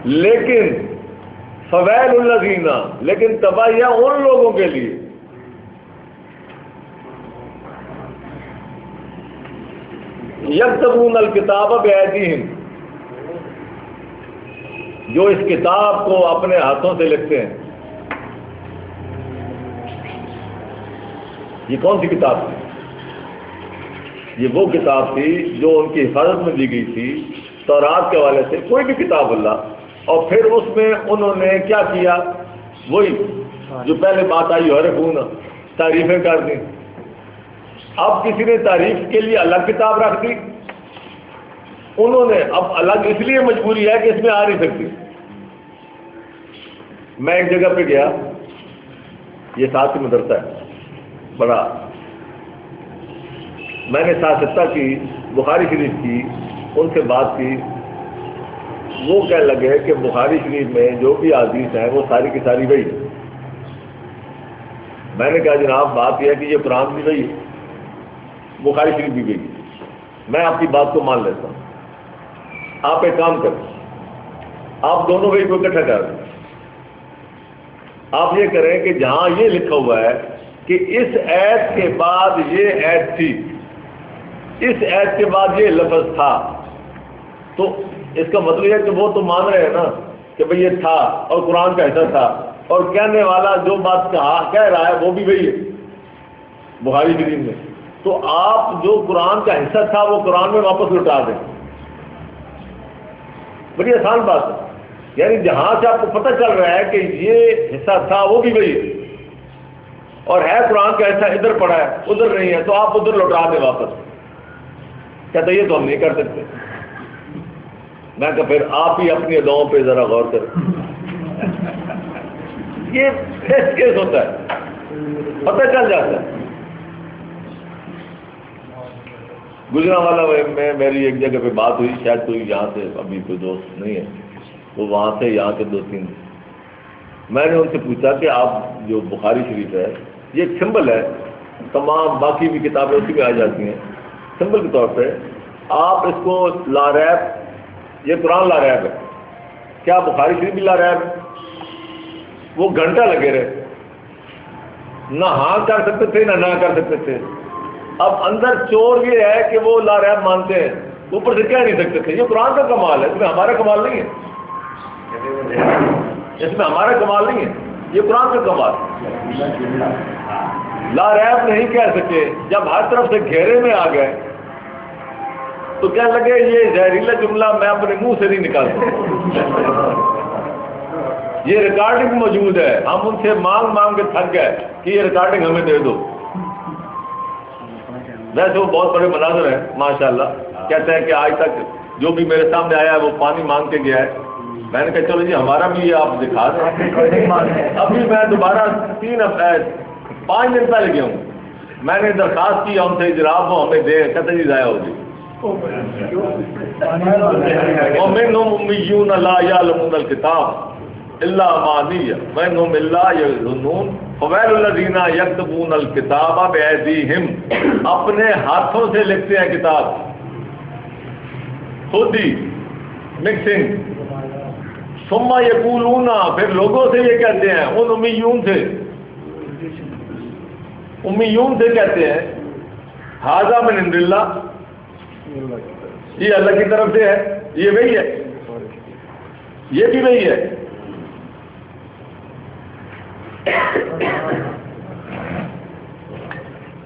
لیکن فویل الذین، لیکن تباہی ان لوگوں کے لیے یکتبون الکتاب بایدیہم، جو اس کتاب کو اپنے ہاتھوں سے لکھتے ہیں۔ یہ کون سی کتاب تھی؟ یہ وہ کتاب تھی جو ان کی حفاظت میں دی گئی تھی تورات کے حوالے سے، کوئی بھی کتاب اللہ، اور پھر اس میں انہوں نے کیا کیا؟ وہی جو پہلے بات آئی، حرفون، تعریفیں کر دیں۔ اب کسی نے تعریف کے لیے الگ کتاب رکھ دی، انہوں نے اب الگ اس لیے مجبوری ہے کہ اس میں آ نہیں سکتی۔ میں ایک جگہ پہ گیا، یہ ساتھ ہی مدرسہ ہے بڑا، میں نے سیاستہ کی، بخاری شریف کی، ان سے بات کی، وہ کہنے لگے کہ بخاری شریف میں جو بھی حدیث ہیں وہ ساری کی ساری وہی ہے۔ میں نے کہا جناب بات یہ ہے کہ یہ قرآن بھی وہی ہے، بخاری شریف بھی وہی ہے، میں آپ کی بات کو مان لیتا ہوں۔ آپ ایک کام کریں، آپ دونوں وہی کو اکٹھا کر دیں۔ آپ یہ کریں کہ جہاں یہ لکھا ہوا ہے کہ اس ایت کے بعد یہ ایت تھی، اس ایت کے بعد یہ لفظ تھا، تو اس کا مطلب ہے کہ وہ تو مان رہے ہیں نا کہ بھئی یہ تھا اور قرآن کا حصہ تھا، اور کہنے والا جو بات کہہ رہا ہے وہ بھی وہی ہے بخاری شریف میں، تو آپ جو قرآن کا حصہ تھا وہ قرآن میں واپس لوٹا دیں۔ بڑی آسان بات ہے، یعنی جہاں سے آپ کو پتہ چل رہا ہے کہ یہ حصہ تھا وہ بھی وہی ہے، اور ہے قرآن کا حصہ ادھر پڑا ہے ادھر نہیں ہے، تو آپ ادھر لوٹا دیں واپس۔ کہتے یہ تو ہم نہیں کر سکتے۔ میں کہ پھر آپ ہی اپنی اداؤں پہ ذرا غور کریں۔ یہ ٹیسٹ کیس ہوتا ہے، پتہ چل جاتا ہے۔ گجرا والا میں میری ایک جگہ پہ بات ہوئی، شاید کوئی یہاں سے ابھی کوئی دوست نہیں ہے، وہ وہاں سے یہاں کے دو تین، میں نے ان سے پوچھا کہ آپ جو بخاری شریف ہے یہ ایک سمبل ہے، تمام باقی بھی کتابیں اسی میں آ جاتی ہیں، سمبل کے طور پہ آپ اس کو لاریب، یہ قرآن لاریب ہے، کیا بخاری شریف بھی لاریب ہے؟ وہ گھنٹہ لگے رہے، نہ ہاں کر سکتے تھے نہ کر سکتے تھے۔ اب اندر چور یہ ہے کہ وہ لاریب مانتے ہیں، اوپر سے کہہ نہیں سکتے تھے۔ یہ قرآن کا کمال ہے، اس میں ہمارا کمال نہیں ہے، اس میں ہمارا کمال نہیں ہے، یہ قرآن کا کمال ہے۔ لاریب نہیں کہہ سکے، جب ہر طرف سے گھیرے میں آ گئے تو کہنے لگے یہ زہریلا جملہ میں اپنے منہ سے نہیں نکال سکتا، یہ ریکارڈنگ موجود ہے، ہم ان سے مانگ مانگ کے تھک گئے کہ یہ ریکارڈنگ ہمیں دے دو۔ ویسے وہ بہت بڑے مناظر ہیں ماشاءاللہ، کہتے ہیں کہ آج تک جو بھی میرے سامنے آیا ہے وہ پانی مانگ کے گیا ہے۔ میں نے کہا چلو جی ہمارا بھی یہ آپ دکھا دیں۔ ابھی میں دوبارہ 5 دن پہلے گیا ہوں، میں نے درخواست کی ان سے جناب وہ ہمیں دے، کہتے جی ضائع ہوگی۔ وَمِنْهُمْ أُمِّيُّونَ لَا يَعْلَمُونَ الْكِتَابَ إِلَّا أَمَانِيَّ وَإِنْهُمْ إِلَّا يَظُنُّونَ فَوَيْلٌ لِّلَّذِينَ يَكْتُبُونَ الْكِتَابَ بِأَيْدِيهِمْ، اپنے ہاتھوں سے لکھتے ہیں کتاب، خود ہی مکسنگ، ثم یقولون، پھر لوگوں سے یہ کہتے ہیں، ان امیون سے، امیون سے کہتے ہیں ھذا من عند اللہ، یہ اللہ کی طرف سے ہے، یہ وہی ہے، یہ بھی وہی ہے۔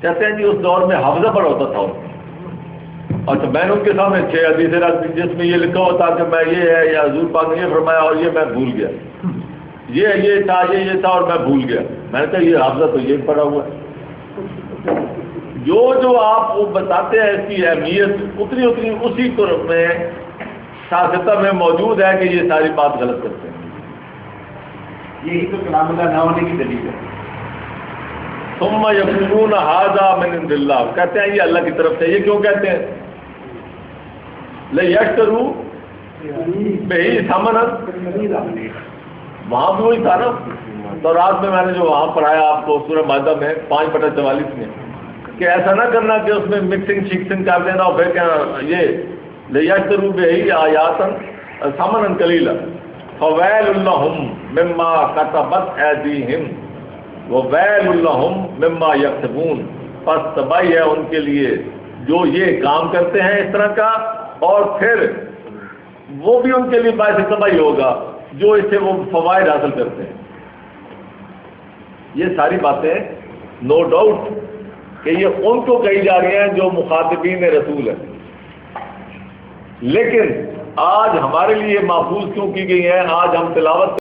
کہتے ہیں جی اس دور میں حافظہ پڑا ہوتا تھا، اچھا میں نے ان کے سامنے 6 حدیثیں رکھ دی جس میں یہ لکھا ہوتا کہ میں یہ ہے یا حضور پاک نے یہ فرمایا اور یہ میں بھول گیا، یہ تھا یہ تھا اور میں بھول گیا۔ میں نے کہا یہ حافظہ تو یہ پڑا ہوا ہے، جو آپ کو بتاتے ہیں اس کی اہمیت اتنی اسی طرف میں سیاستہ میں موجود ہے کہ یہ ساری بات غلط کرتے ہیں۔ یہی تو کلام اللہ نہ ہونے کی دلیل ہے۔ ثم یقولون ھذا من عند اللہ، کہتے ہیں یہ اللہ کی طرف سے. یہ کیوں کہتے ہیں؟ لیشتروا بہ ثمنا، وہاں بھی وہی تھا نا. تو رات میں نے جو وہاں پڑھایا آپ کو سورہ مائدہ میں 5/44 میں، کہ ایسا نہ کرنا کہ اس میں مکسنگ شکسنگ کر دینا اور پھر کہنا یہ لیشتروا بہ آیاتا ثمنا قلیلا فویل لہم مما کتبت ایدیہم وویل لہم مما یکسبون، پس تباہی ہے ان کے لیے جو یہ کام کرتے ہیں اس طرح کا، اور پھر وہ بھی ان کے لیے باعث تباہی ہوگا جو اس سے وہ فوائد حاصل کرتے ہیں. یہ ساری باتیں نو ڈاؤٹ کہ یہ ان کو کہی جا رہی ہیں جو مخاطبین رسول ہیں، لیکن آج ہمارے لیے محفوظ کیوں کی گئی ہیں؟ آج ہم تلاوت